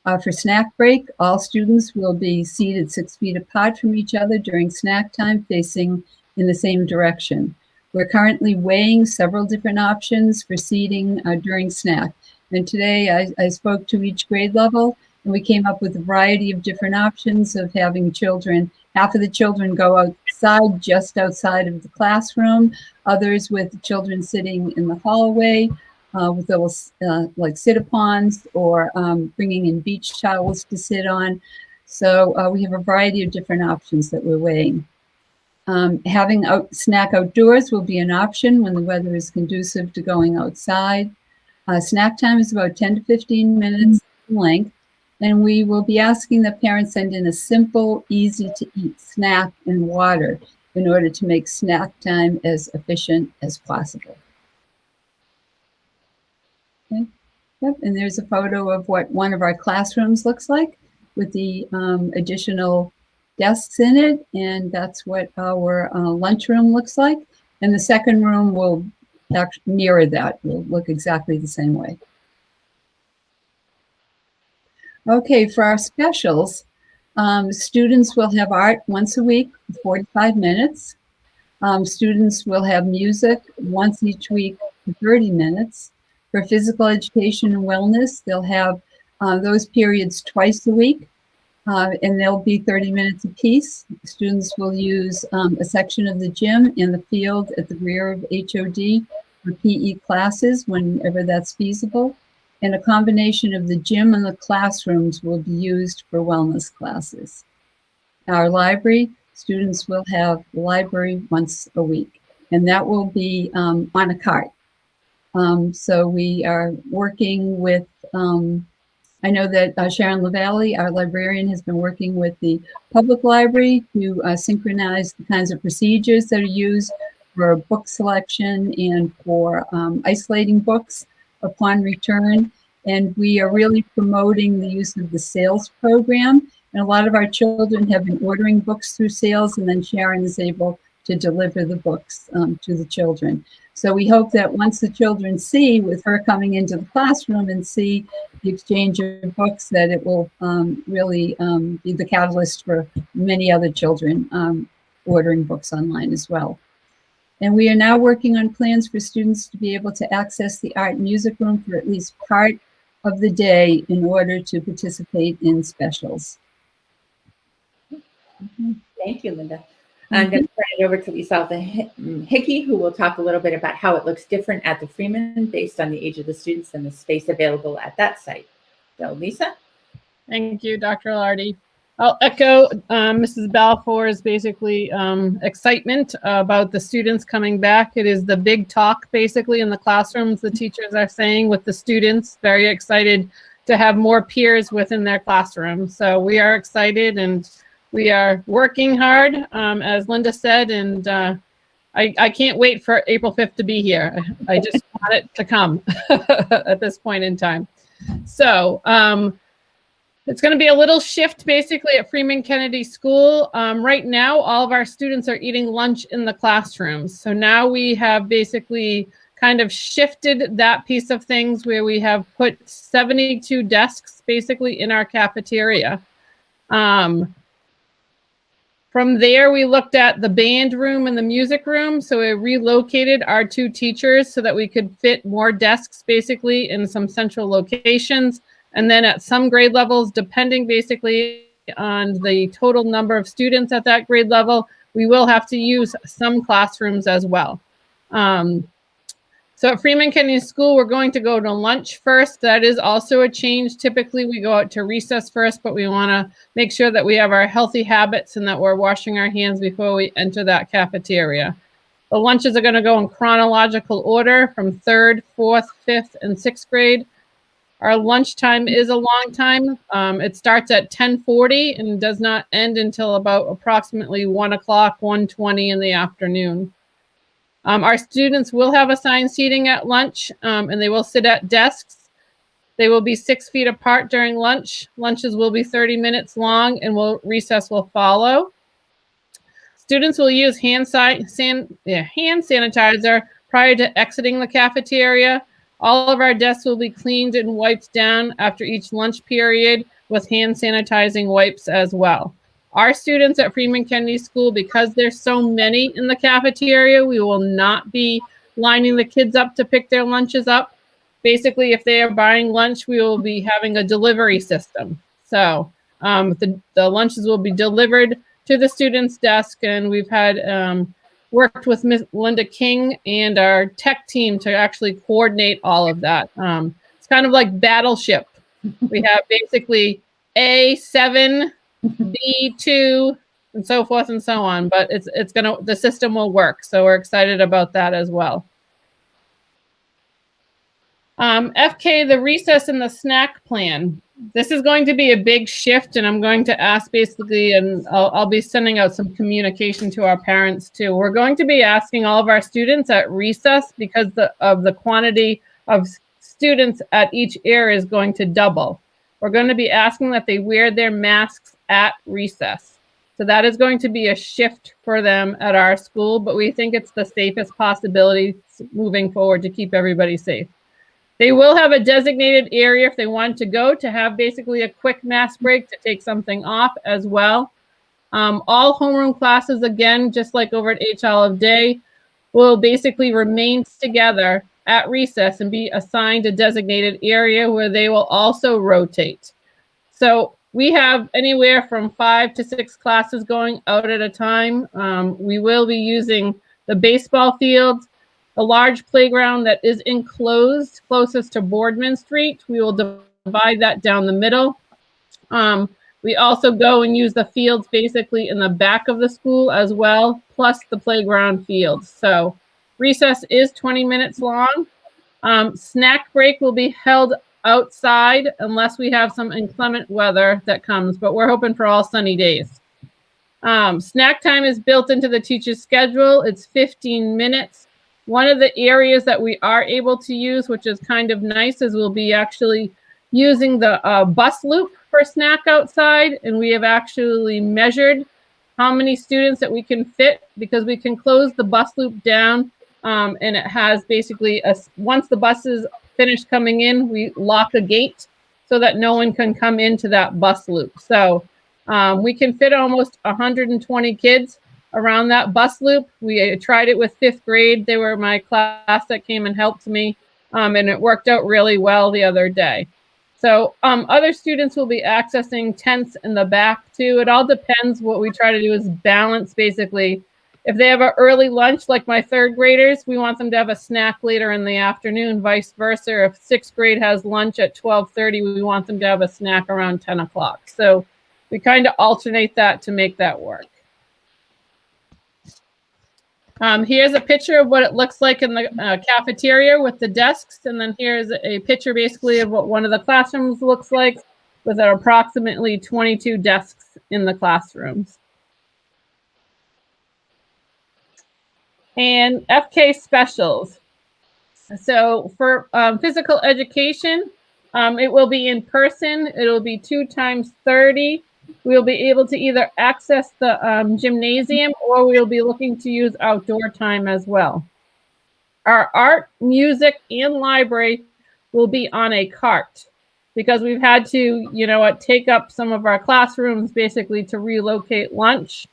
For snack break, all students will be seated 6 feet apart from each other during snack time, facing in the same direction. We're currently weighing several different options for seating during snack. And today I spoke to each grade level, and we came up with a variety of different options of having children. Half of the children go outside, just outside of the classroom, others with children sitting in the hallway with little like sit-upons, or bringing in beach towels to sit on. So we have a variety of different options that we're weighing. Having snack outdoors will be an option when the weather is conducive to going outside. Snack time is about 10 to 15 minutes in length, and we will be asking that parents send in a simple, easy-to-eat snack and water in order to make snack time as efficient as possible. Okay. Yep. And there's a photo of what one of our classrooms looks like with the additional desks in it, and that's what our lunchroom looks like. And the second room will actually mirror that. Will look exactly the same way. Okay, for our specials, students will have art once a week for 45 minutes. Students will have music once each week for 30 minutes. For physical education and wellness, they'll have those periods twice a week, and they'll be 30 minutes apiece. Students will use a section of the gym in the field at the rear of HOD for PE classes whenever that's feasible. And a combination of the gym and the classrooms will be used for wellness classes. Our library, students will have the library once a week, and that will be on a cart. So we are working with, I know that Sharon LaValle, our librarian, has been working with the public library to synchronize the kinds of procedures that are used for book selection and for isolating books upon return. And we are really promoting the use of the sales program. And a lot of our children have been ordering books through sales, and then Sharon is able to deliver the books to the children. So we hope that once the children see, with her coming into the classroom and see the exchange of books, that it will really be the catalyst for many other children ordering books online as well. And we are now working on plans for students to be able to access the art and music room for at least part of the day in order to participate in specials. Thank you, Linda. I'm going to turn it over to Lisa Hickey, who will talk a little bit about how it looks different at the Freeman based on the age of the students and the space available at that site. So, Lisa? Thank you, Dr. Lardy. I'll echo Mrs. Balfour's basically excitement about the students coming back. It is the big talk basically in the classrooms, the teachers are saying, with the students, very excited to have more peers within their classroom. So we are excited and we are working hard, as Linda said, and I can't wait for April 5th to be here. I just want it to come at this point in time. So, it's going to be a little shift basically at Freeman Kennedy School. Right now, all of our students are eating lunch in the classrooms. So now we have basically kind of shifted that piece of things where we have put 72 desks basically in our cafeteria. From there, we looked at the band room and the music room. So we relocated our 2 teachers so that we could fit more desks basically in some central locations. And then at some grade levels, depending basically on the total number of students at that grade level, we will have to use some classrooms as well. So at Freeman Kennedy School, we're going to go to lunch first. That is also a change. Typically, we go out to recess first, but we want to make sure that we have our healthy habits and that we're washing our hands before we enter that cafeteria. The lunches are going to go in chronological order from 3rd, 4th, 5th, and 6th grade. Our lunchtime is a long time. It starts at 10:40 and does not end until about approximately 1 o'clock, 1:20 in the afternoon. Our students will have assigned seating at lunch, and they will sit at desks. They will be 6 feet apart during lunch. Lunches will be 30 minutes long, and recess will follow. Students will use hand sanitizer prior to exiting the cafeteria. All of our desks will be cleaned and wiped down after each lunch period with hand sanitizing wipes as well. Our students at Freeman Kennedy School, because there's so many in the cafeteria, we will not be lining the kids up to pick their lunches up. Basically, if they are buying lunch, we will be having a delivery system. So the lunches will be delivered to the student's desk, and we've had worked with Ms. Linda King and our tech team to actually coordinate all of that. It's kind of like Battleship. We have basically A7, B2, and so forth and so on, but the system will work. So we're excited about that as well. FK, the recess and the snack plan. This is going to be a big shift, and I'm going to ask basically, and I'll be sending out some communication to our parents too. We're going to be asking all of our students at recess, because of the quantity of students at each area is going to double. We're going to be asking that they wear their masks at recess. So that is going to be a shift for them at our school, but we think it's the safest possibility moving forward to keep everybody safe. They will have a designated area if they want to go to have basically a quick mask break to take something off as well. All homeroom classes, again, just like over at H Olive Day, will basically remain together at recess and be assigned a designated area where they will also rotate. So we have anywhere from 5 to 6 classes going out at a time. We will be using the baseball fields, a large playground that is enclosed closest to Boardman Street. We will divide that down the middle. We also go and use the fields basically in the back of the school as well, plus the playground fields. So recess is 20 minutes long. Snack break will be held outside unless we have some inclement weather that comes, but we're hoping for all sunny days. Snack time is built into the teacher's schedule. It's 15 minutes. One of the areas that we are able to use, which is kind of nice, is we'll be actually using the bus loop for snack outside. And we have actually measured how many students that we can fit, because we can close the bus loop down, and it has basically once the buses finish coming in, we lock a gate so that no one can come into that bus loop. So we can fit almost 120 kids around that bus loop. We tried it with 5th grade. They were my class that came and helped me, and it worked out really well the other day. So other students will be accessing tents in the back too. It all depends. What we try to do is balance, basically. If they have an early lunch, like my 3rd graders, we want them to have a snack later in the afternoon, vice versa. If 6th grade has lunch at 12:30, we want them to have a snack around 10 o'clock. So we kind of alternate that to make that work. Here's a picture of what it looks like in the cafeteria with the desks. And then here's a picture basically of what one of the classrooms looks like with approximately 22 desks in the classrooms. And FK specials. So for physical education, it will be in person. It'll be 2 times 30. We'll be able to either access the gymnasium, or we'll be looking to use outdoor time as well. Our art, music, and library will be on a cart because we've had to, take up some of our classrooms basically to relocate lunch.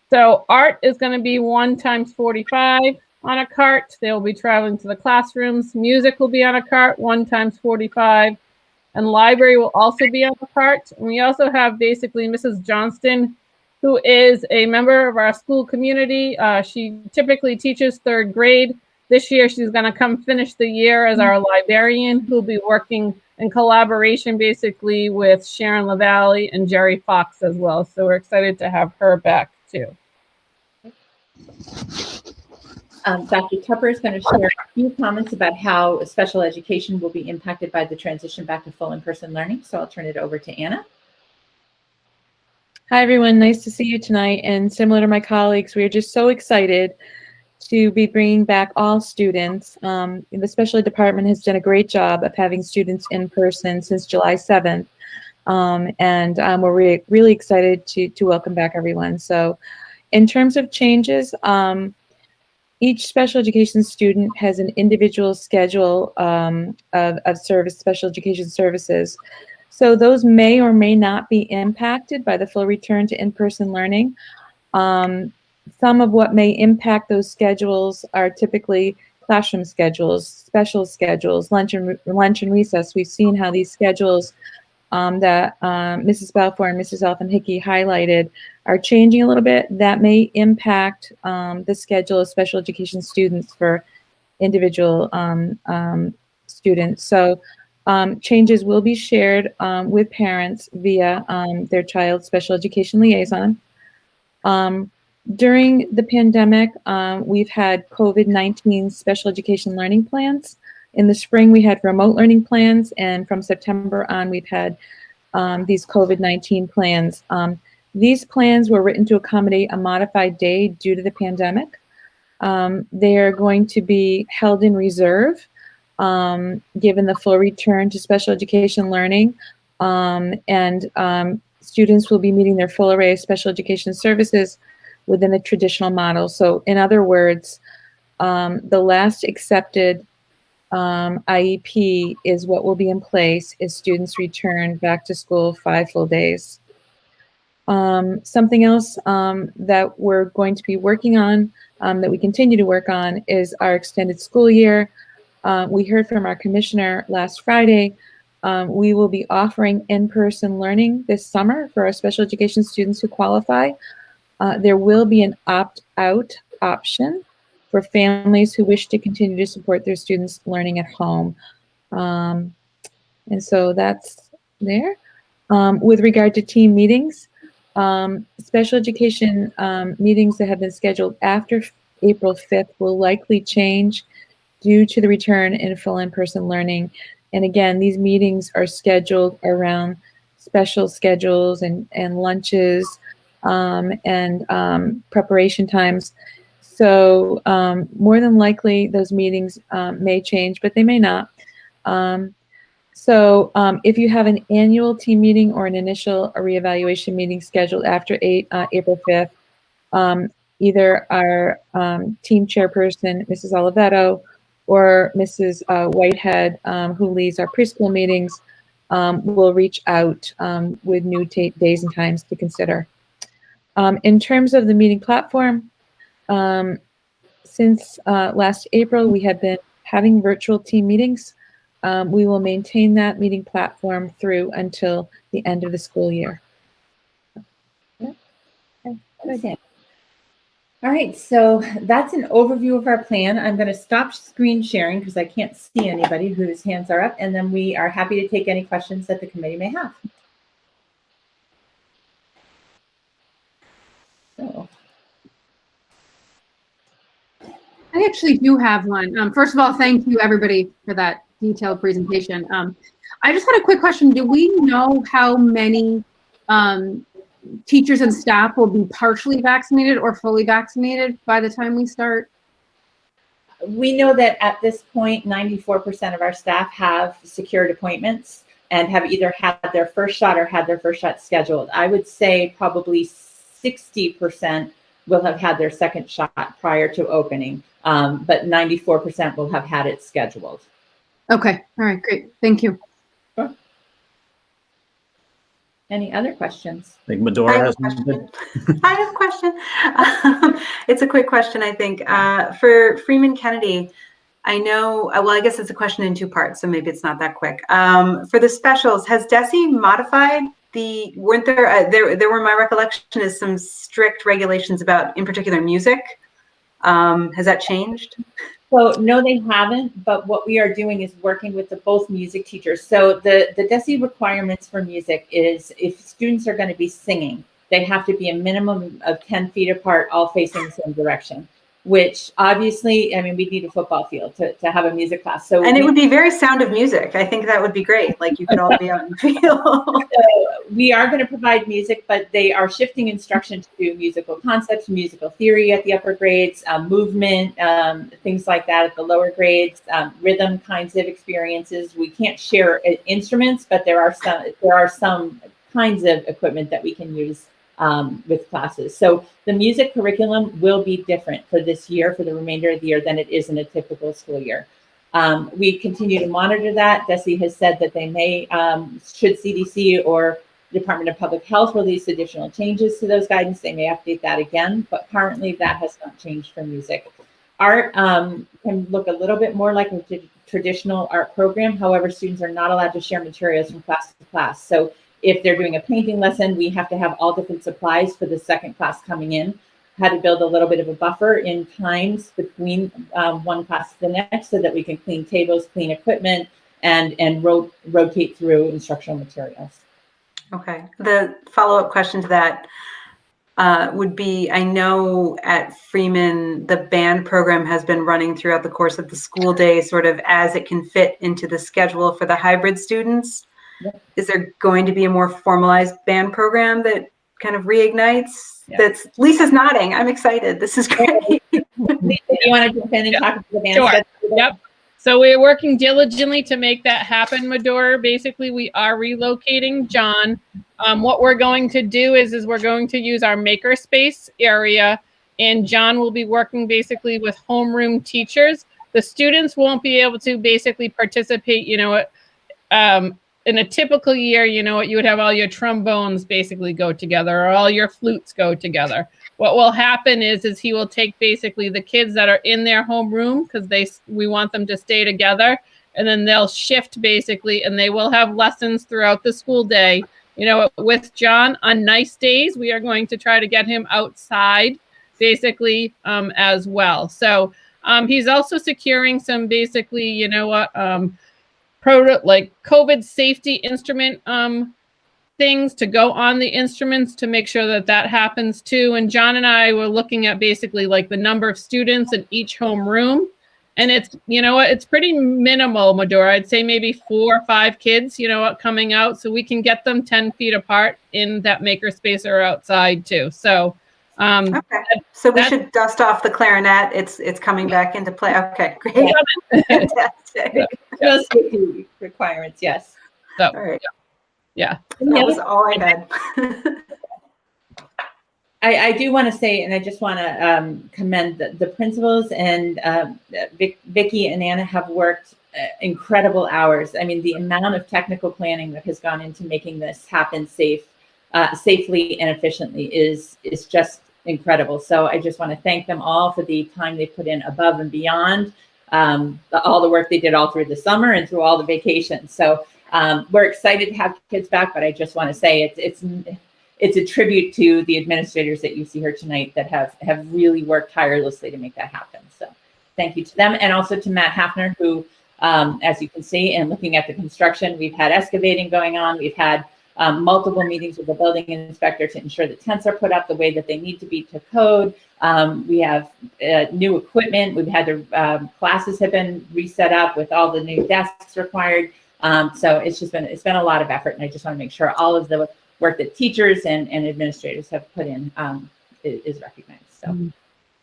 So art is going to be 1 times 45 on a cart. They'll be traveling to the classrooms. Music will be on a cart, 1 times 45. And library will also be on the cart. And we also have basically Mrs. Johnston, who is a member of our school community. She typically teaches 3rd grade. This year, she's going to come finish the year as our librarian, who'll be working in collaboration basically with Sharon LaValle and Jerry Fox as well. So we're excited to have her back too. Dr. Tupper is going to share a few comments about how special education will be impacted by the transition back to full in-person learning. So I'll turn it over to Anna. Hi, everyone. Nice to see you tonight. And similar to my colleagues, we are just so excited to be bringing back all students. The special ed department has done a great job of having students in person since July 7th. And we're really excited to welcome back everyone. So in terms of changes, each special education student has an individual schedule of special education services. So those may or may not be impacted by the full return to in-person learning. Some of what may impact those schedules are typically classroom schedules, special schedules, lunch and recess. We've seen how these schedules that Mrs. Balfour and Mrs. Elfin-Hickey highlighted are changing a little bit. That may impact the schedule of special education students for individual students. So changes will be shared with parents via their child's special education liaison. During the pandemic, we've had COVID-19 special education learning plans. In the spring, we had remote learning plans, and from September on, we've had these COVID-19 plans. These plans were written to accommodate a modified day due to the pandemic. They are going to be held in reserve, given the full return to special education learning, and students will be meeting their full array of special education services within a traditional model. So in other words, the last accepted IEP is what will be in place as students return back to school 5 full days. Something else that we're going to be working on, that we continue to work on, is our extended school year. We heard from our commissioner last Friday. We will be offering in-person learning this summer for our special education students who qualify. There will be an opt-out option for families who wish to continue to support their students learning at home. And so that's there. With regard to team meetings, special education meetings that have been scheduled after April 5th will likely change due to the return in full in-person learning. And again, these meetings are scheduled around special schedules and lunches and preparation times. So more than likely, those meetings may change, but they may not. So if you have an annual team meeting or an initial reevaluation meeting scheduled after April 5th, either our team chairperson, Mrs. Olivetto, or Mrs. Whitehead, who leads our preschool meetings, will reach out with new days and times to consider. In terms of the meeting platform, since last April, we have been having virtual team meetings. We will maintain that meeting platform through until the end of the school year. Okay. All right, so that's an overview of our plan. I'm going to stop screen sharing because I can't see anybody whose hands are up, and then we are happy to take any questions that the committee may have. So. I actually do have one. First of all, thank you everybody for that detailed presentation. I just had a quick question. Do we know how many teachers and staff will be partially vaccinated or fully vaccinated by the time we start? We know that at this point, 94% of our staff have secured appointments and have either had their first shot or had their first shot scheduled. I would say probably 60% will have had their second shot prior to opening, but 94% will have had it scheduled. Okay, all right, great, thank you. Sure. Any other questions? I think Medora has one. I have a question. It's a quick question, I think. For Freeman Kennedy, I know, well, I guess it's a question in two parts, so maybe it's not that quick. For the specials, has DESE modified weren't there, there were, my recollection is some strict regulations about, in particular, music. Has that changed? So no, they haven't, but what we are doing is working with both music teachers. So the DESE requirements for music is if students are going to be singing, they have to be a minimum of 10 feet apart, all facing the same direction, which obviously, I mean, we need a football field to have a music class. So and it would be very Sound of Music. I think that would be great. Like you could all be out in the field. So we are going to provide music, but they are shifting instruction to do musical concepts, musical theory at the upper grades, movement, things like that at the lower grades, rhythm kinds of experiences. We can't share instruments, but there are some kinds of equipment that we can use with classes. So the music curriculum will be different for this year, for the remainder of the year, than it is in a typical school year. We continue to monitor that. DESE has said that they may, should CDC or Department of Public Health release additional changes to those guidance, they may update that again, but currently that has not changed for music. Art can look a little bit more like a traditional art program. However, students are not allowed to share materials from class to class. So if they're doing a painting lesson, we have to have all different supplies for the second class coming in. How to build a little bit of a buffer in times between one class to the next so that we can clean tables, clean equipment, and rotate through instructional materials. Okay. The follow-up question to that would be, I know at Freeman, the band program has been running throughout the course of the school day, sort of as it can fit into the schedule for the hybrid students. Yep. Is there going to be a more formalized band program that kind of reignites? Yeah. That's Lisa's nodding. I'm excited. This is great. Lisa, you want to jump in and talk about the band? Sure. Yep. So we're working diligently to make that happen, Medora. Basically, we are relocating John. What we're going to do is we're going to use our makerspace area, and John will be working basically with homeroom teachers. The students won't be able to basically participate, in a typical year, you would have all your trombones basically go together or all your flutes go together. What will happen is he will take basically the kids that are in their homeroom because we want them to stay together, and then they'll shift basically, and they will have lessons throughout the school day. With John, on nice days, we are going to try to get him outside basically as well. So he's also securing some basically, like COVID safety instrument things to go on the instruments to make sure that happens too. And John and I were looking at basically like the number of students in each homeroom. And it's, it's pretty minimal, Medora. I'd say maybe 4 or 5 kids, coming out, so we can get them 10 feet apart in that makerspace or outside too. So Okay, so we That's- should dust off the clarinet. It's coming back into play. Okay, great. Fantastic. Just safety requirements, yes. So, All right, yeah. that was all I had. I do want to say, and I just want to commend the principals, and Vicki and Anna have worked incredible hours. I mean, the amount of technical planning that has gone into making this happen safely and efficiently is just incredible. So I just want to thank them all for the time they put in above and beyond all the work they did all through the summer and through all the vacations. So we're excited to have kids back, but I just want to say it's a tribute to the administrators that you see here tonight that have really worked tirelessly to make that happen. So thank you to them, and also to Matt Hafner, who, as you can see, and looking at the construction, we've had excavating going on. We've had multiple meetings with the building inspector to ensure that tents are put up the way that they need to be to code. We have new equipment. We've had the classes have been reset up with all the new desks required. So it's been a lot of effort, and I just want to make sure all of the work that teachers and administrators have put in is recognized. So.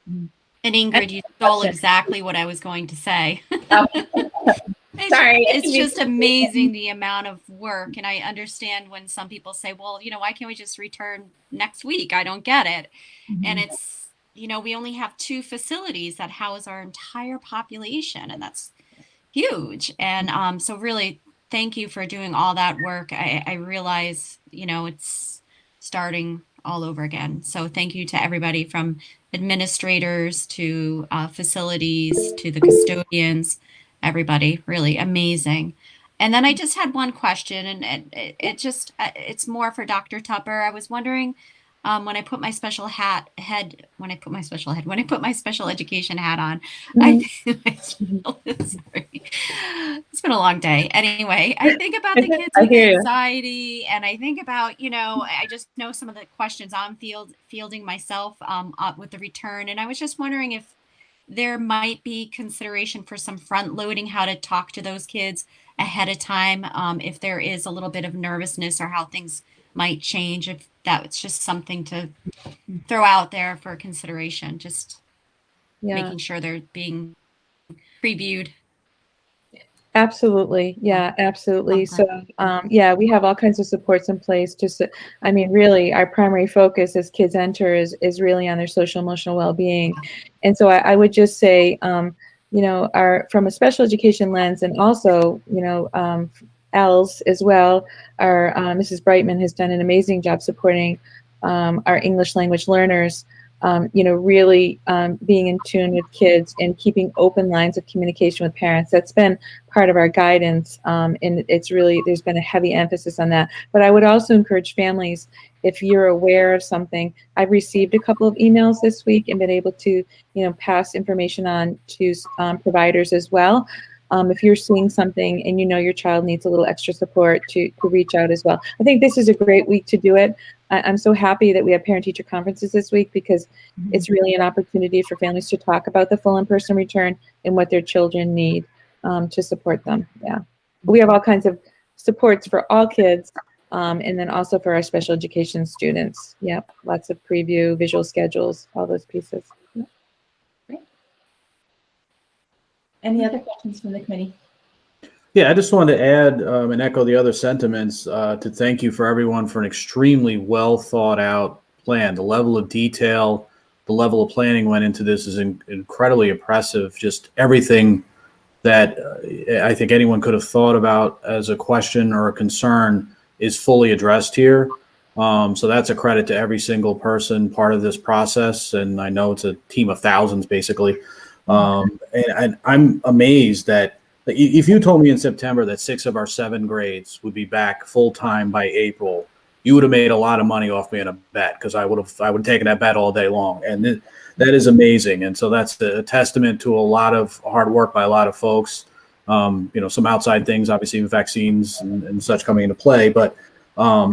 And Ingrid, you stole exactly what I was going to say. Sorry. It's just amazing the amount of work. And I understand when some people say, well, why can't we just return next week? I don't get it. And it's, we only have 2 facilities that house our entire population, and that's huge. And so really, thank you for doing all that work. I realize, it's starting all over again. So thank you to everybody from administrators to facilities to the custodians, everybody, really amazing. And then I just had one question, and it's more for Dr. Tupper. I was wondering, when I put my special education hat on, sorry. It's been a long day. Anyway, I think about the kids with anxiety, and I think about, I just know some of the questions I'm fielding myself with the return. And I was just wondering if there might be consideration for some front loading, how to talk to those kids ahead of time, if there is a little bit of nervousness or how things might change, if that's just something to throw out there for consideration, just making sure they're being previewed. Absolutely. Yeah, absolutely. Okay. So, we have all kinds of supports in place. Really, our primary focus as kids enter is really on their social emotional well-being. And so I would just say, from a special education lens, and also, ELS as well, our Mrs. Brightman has done an amazing job supporting our English language learners, really being in tune with kids and keeping open lines of communication with parents. That's been part of our guidance, and it's really, there's been a heavy emphasis on that. But I would also encourage families, if you're aware of something, I've received a couple of emails this week and been able to, pass information on to providers as well. If you're seeing something and your child needs a little extra support, to reach out as well. I think this is a great week to do it. I'm so happy that we have parent-teacher conferences this week, because it's really an opportunity for families to talk about the full in-person return and what their children need to support them. Yeah, we have all kinds of supports for all kids, and then also for our special education students. Yeah, lots of preview, visual schedules, all those pieces. Yeah. Great. Any other questions from the committee? Yeah, I just wanted to add and echo the other sentiments to thank you for everyone for an extremely well thought out plan. The level of detail, the level of planning went into this is incredibly impressive. Just everything that I think anyone could have thought about as a question or a concern is fully addressed here. So that's a credit to every single person part of this process. And I know it's a team of thousands, basically. And I'm amazed that if you told me in September that 6 of our 7 grades would be back full time by April, you would have made a lot of money off me in a bet, because I would have taken that bet all day long. And that is amazing. And so that's a testament to a lot of hard work by a lot of folks. Some outside things, obviously vaccines and such coming into play, but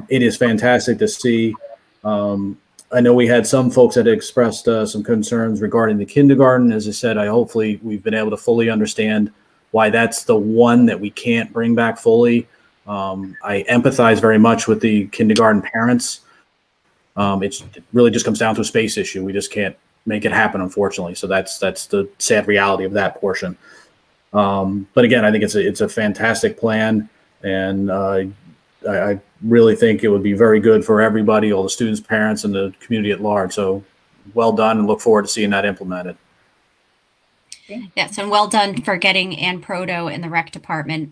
it is fantastic to see. I know we had some folks that expressed some concerns regarding the kindergarten. As I said, hopefully we've been able to fully understand why that's the one that we can't bring back fully. I empathize very much with the kindergarten parents. It really just comes down to a space issue. We just can't make it happen, unfortunately. So that's the sad reality of that portion. But again, I think it's a fantastic plan, and I really think it would be very good for everybody, all the students, parents, and the community at large. So well done, and look forward to seeing that implemented. Yes, and well done for getting Ann Proto in the rec department.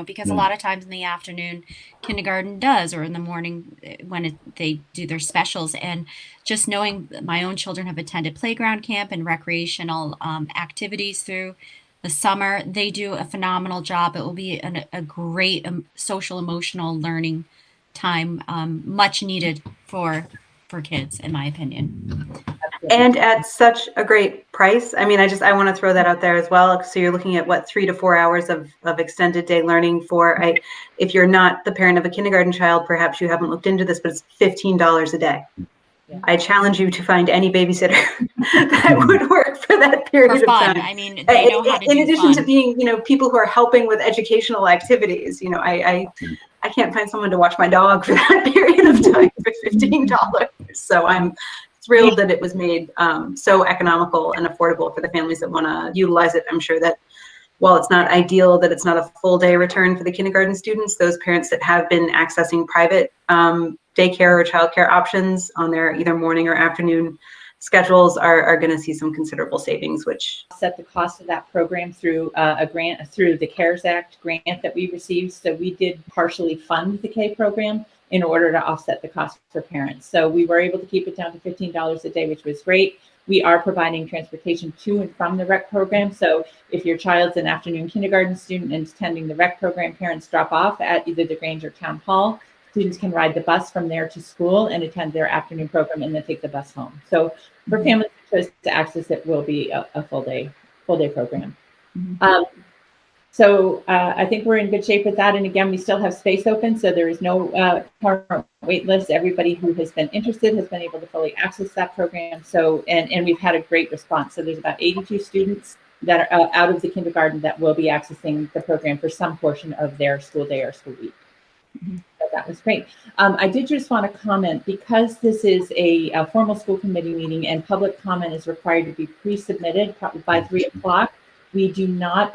Because a lot of times in the afternoon, kindergarten does, or in the morning when they do their specials. And just knowing that my own children have attended playground camp and recreational activities through the summer, they do a phenomenal job. It will be a great social emotional learning time, much needed for kids, in my opinion. And at such a great price. I mean, I want to throw that out there as well. So you're looking at what, 3 to 4 hours of extended day learning for, if you're not the parent of a kindergarten child, perhaps you haven't looked into this, but it's $15 a day. Yeah. I challenge you to find any babysitter that would work for that period of time. I mean, they know how to in do addition fun. to being, people who are helping with educational activities, I can't find someone to watch my dog for that period of time for $15. So I'm thrilled that it was made so economical and affordable for the families that want to utilize it. I'm sure that while it's not ideal that it's not a full day return for the kindergarten students, those parents that have been accessing private daycare or childcare options on their either morning or afternoon schedules are going to see some considerable savings, which set the cost of that program through a grant through the CARES Act grant that we received. So we did partially fund the K program in order to offset the cost for parents. So we were able to keep it down to $15 a day, which was great. We are providing transportation to and from the rec program. So if your child's an afternoon kindergarten student and attending the rec program, parents drop off at either the Grange or Town Hall. Students can ride the bus from there to school and attend their afternoon program and then take the bus home. So for families who chose to access it, will be a full day program. So I think we're in good shape with that. And again, we still have space open, so there is no current wait list. Everybody who has been interested has been able to fully access that program. So and we've had a great response. So there's about 82 students that are out of the kindergarten that will be accessing the program for some portion of their school day or school week. So that was great. I did just want to comment, because this is a formal school committee meeting and public comment is required to be pre-submitted by 3 o'clock. We do not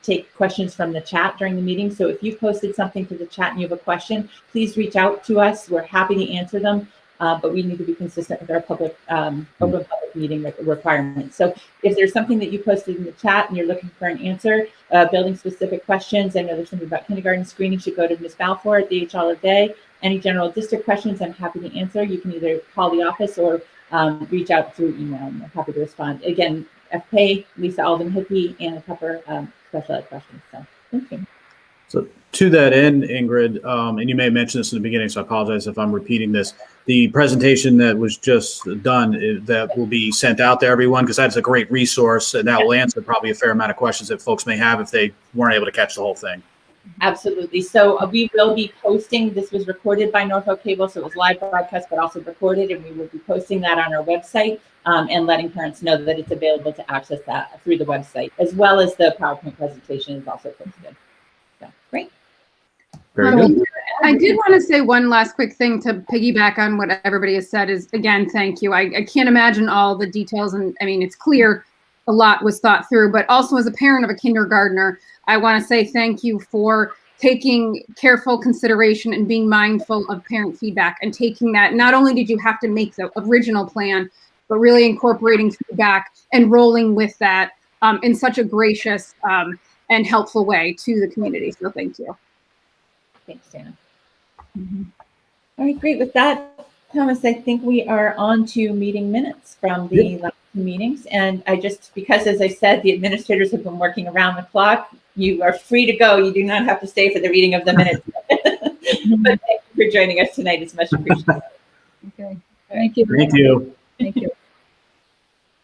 take questions from the chat during the meeting. So if you posted something to the chat and you have a question, please reach out to us. We're happy to answer them, but we need to be consistent with our public open public meeting requirements. So if there's something that you posted in the chat and you're looking for an answer, building specific questions, I know there's something about kindergarten screening, should go to Ms. Balfour at the DHL Day. Any general district questions, I'm happy to answer. You can either call the office or reach out through email, and I'm happy to respond. Again, FK, Lisa Alden Hickey, Anna Tupper, special ed questions. So thank you. So to that end, Ingrid, and you may have mentioned this in the beginning, so I apologize if I'm repeating this. The presentation that was just done, that will be sent out to everyone, because that's a great resource, and that will answer probably a fair amount of questions that folks may have if they weren't able to catch the whole thing. Absolutely. So we will be posting, this was recorded by Norfolk Cable, so it was live broadcast, but also recorded, and we will be posting that on our website and letting parents know that it's available to access that through the website, as well as the PowerPoint presentation is also posted. So great. Very good. I did want to say one last quick thing to piggyback on what everybody has said is, again, thank you. I can't imagine all the details, and I mean, it's clear a lot was thought through, but also as a parent of a kindergartner, I want to say thank you for taking careful consideration and being mindful of parent feedback and taking that. Not only did you have to make the original plan, but really incorporating feedback and rolling with that in such a gracious and helpful way to the community. So thank you. Thanks, Dana. All right, great. With that, Thomas, I think we are on to meeting minutes from the last two meetings. And I just, because as I said, the administrators have been working around the clock, you are free to go. You do not have to stay for the reading of the minutes. But thank you for joining us tonight. It's much appreciated. Okay. Thank you. Thank you. Thank you.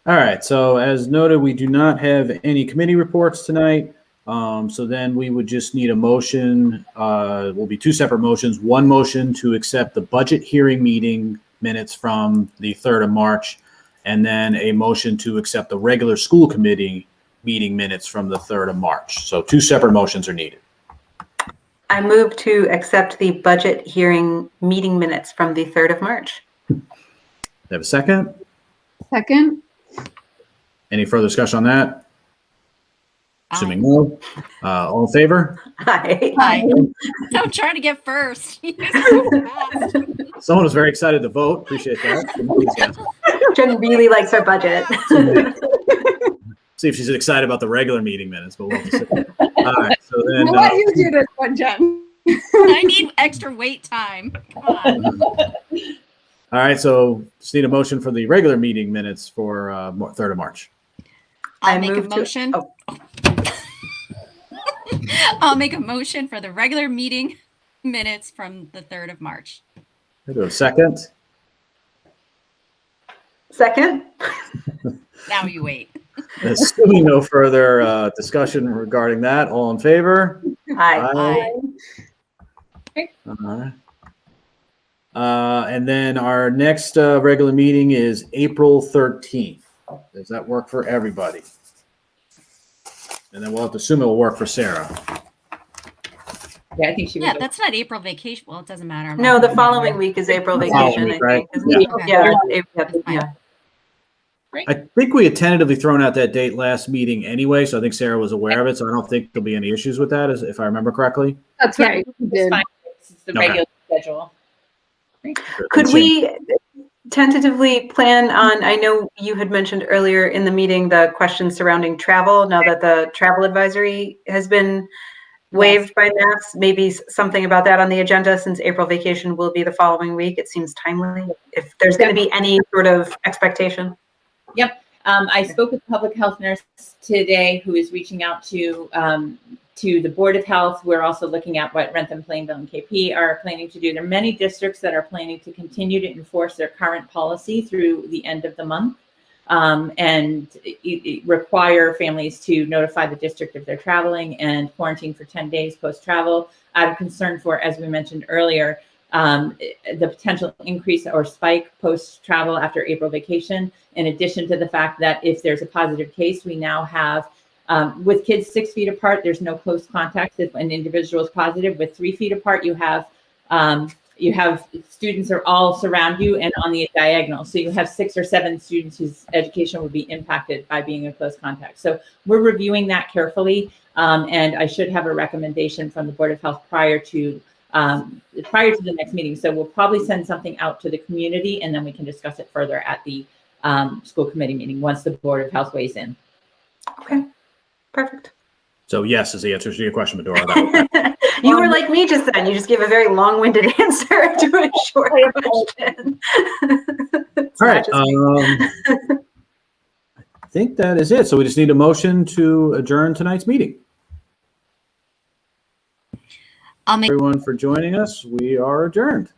All right. So as noted, we do not have any committee reports tonight. So then we would just need a motion. Will be two separate motions. One motion to accept the budget hearing meeting minutes from the 3rd of March, and then a motion to accept the regular school committee meeting minutes from the 3rd of March. So two separate motions are needed. I move to accept the budget hearing meeting minutes from the 3rd of March. Have a second? Second. Any further discussion on that? Aye. Assuming no. All in favor? Hi. Aye. I'm trying to get first. You guys are so fast. Someone was very excited to vote. Appreciate that. Jen really likes our budget. See if she's excited about the regular meeting minutes, but we'll have to see. All right, so then, We'll let you do this one, Jen. I need extra wait time. Come on. all right, so just need a motion for the regular meeting minutes for 3rd of March. I'll I make a move to- motion. oh. I'll make a motion for the regular meeting minutes from the 3rd of March. I do a second. Second? Now you wait. Assuming no further discussion regarding that, all in favor? Hi. Aye. All right. And then our next regular meeting is April 13th. Does that work for everybody? And then we'll have to assume it will work for Sarah. Yeah, I think she Yeah, was. that's not April vacation. Well, it doesn't matter. I'm No, not the going following anywhere. week is April The following vacation, week, I right? think. Isn't it? Yeah. Yeah. I think we had tentatively thrown out that date last meeting anyway, so I think Sarah was aware of it, so I don't think there'll be any issues with that, if I remember correctly. That's right. We It's did. fine. It's the Okay. regular schedule. Could we tentatively plan on, I know you had mentioned earlier in the meeting, the questions surrounding travel, now that the travel advisory has been waived by Mass, maybe something about that on the agenda, since April vacation will be the following week. It seems timely, if there's going to be any sort of expectation. Yep. I spoke with a public health nurse today who is reaching out to the Board of Health. We're also looking at what Rentham, Plainville, and KP are planning to do. There are many districts that are planning to continue to enforce their current policy through the end of the month and require families to notify the district if they're traveling and quarantine for 10 days post-travel, out of concern for, as we mentioned earlier, the potential increase or spike post-travel after April vacation, in addition to the fact that if there's a positive case, we now have, with kids 6 feet apart, there's no close contact. If an individual is positive, with 3 feet apart, you have students are all surround you and on the diagonal. So you have 6 or 7 students whose education would be impacted by being in close contact. So we're reviewing that carefully, and I should have a recommendation from the Board of Health prior to the next meeting. So we'll probably send something out to the community, and then we can discuss it further at the school committee meeting once the Board of Health weighs in. Okay, perfect. So yes is the answer to your question, Medora. You were like me just then. You just gave a very long-winded answer to a short question. It's All not right. just me. I think that is it. So we just need a motion to adjourn tonight's meeting. I'll make Everyone for joining us. We are adjourned.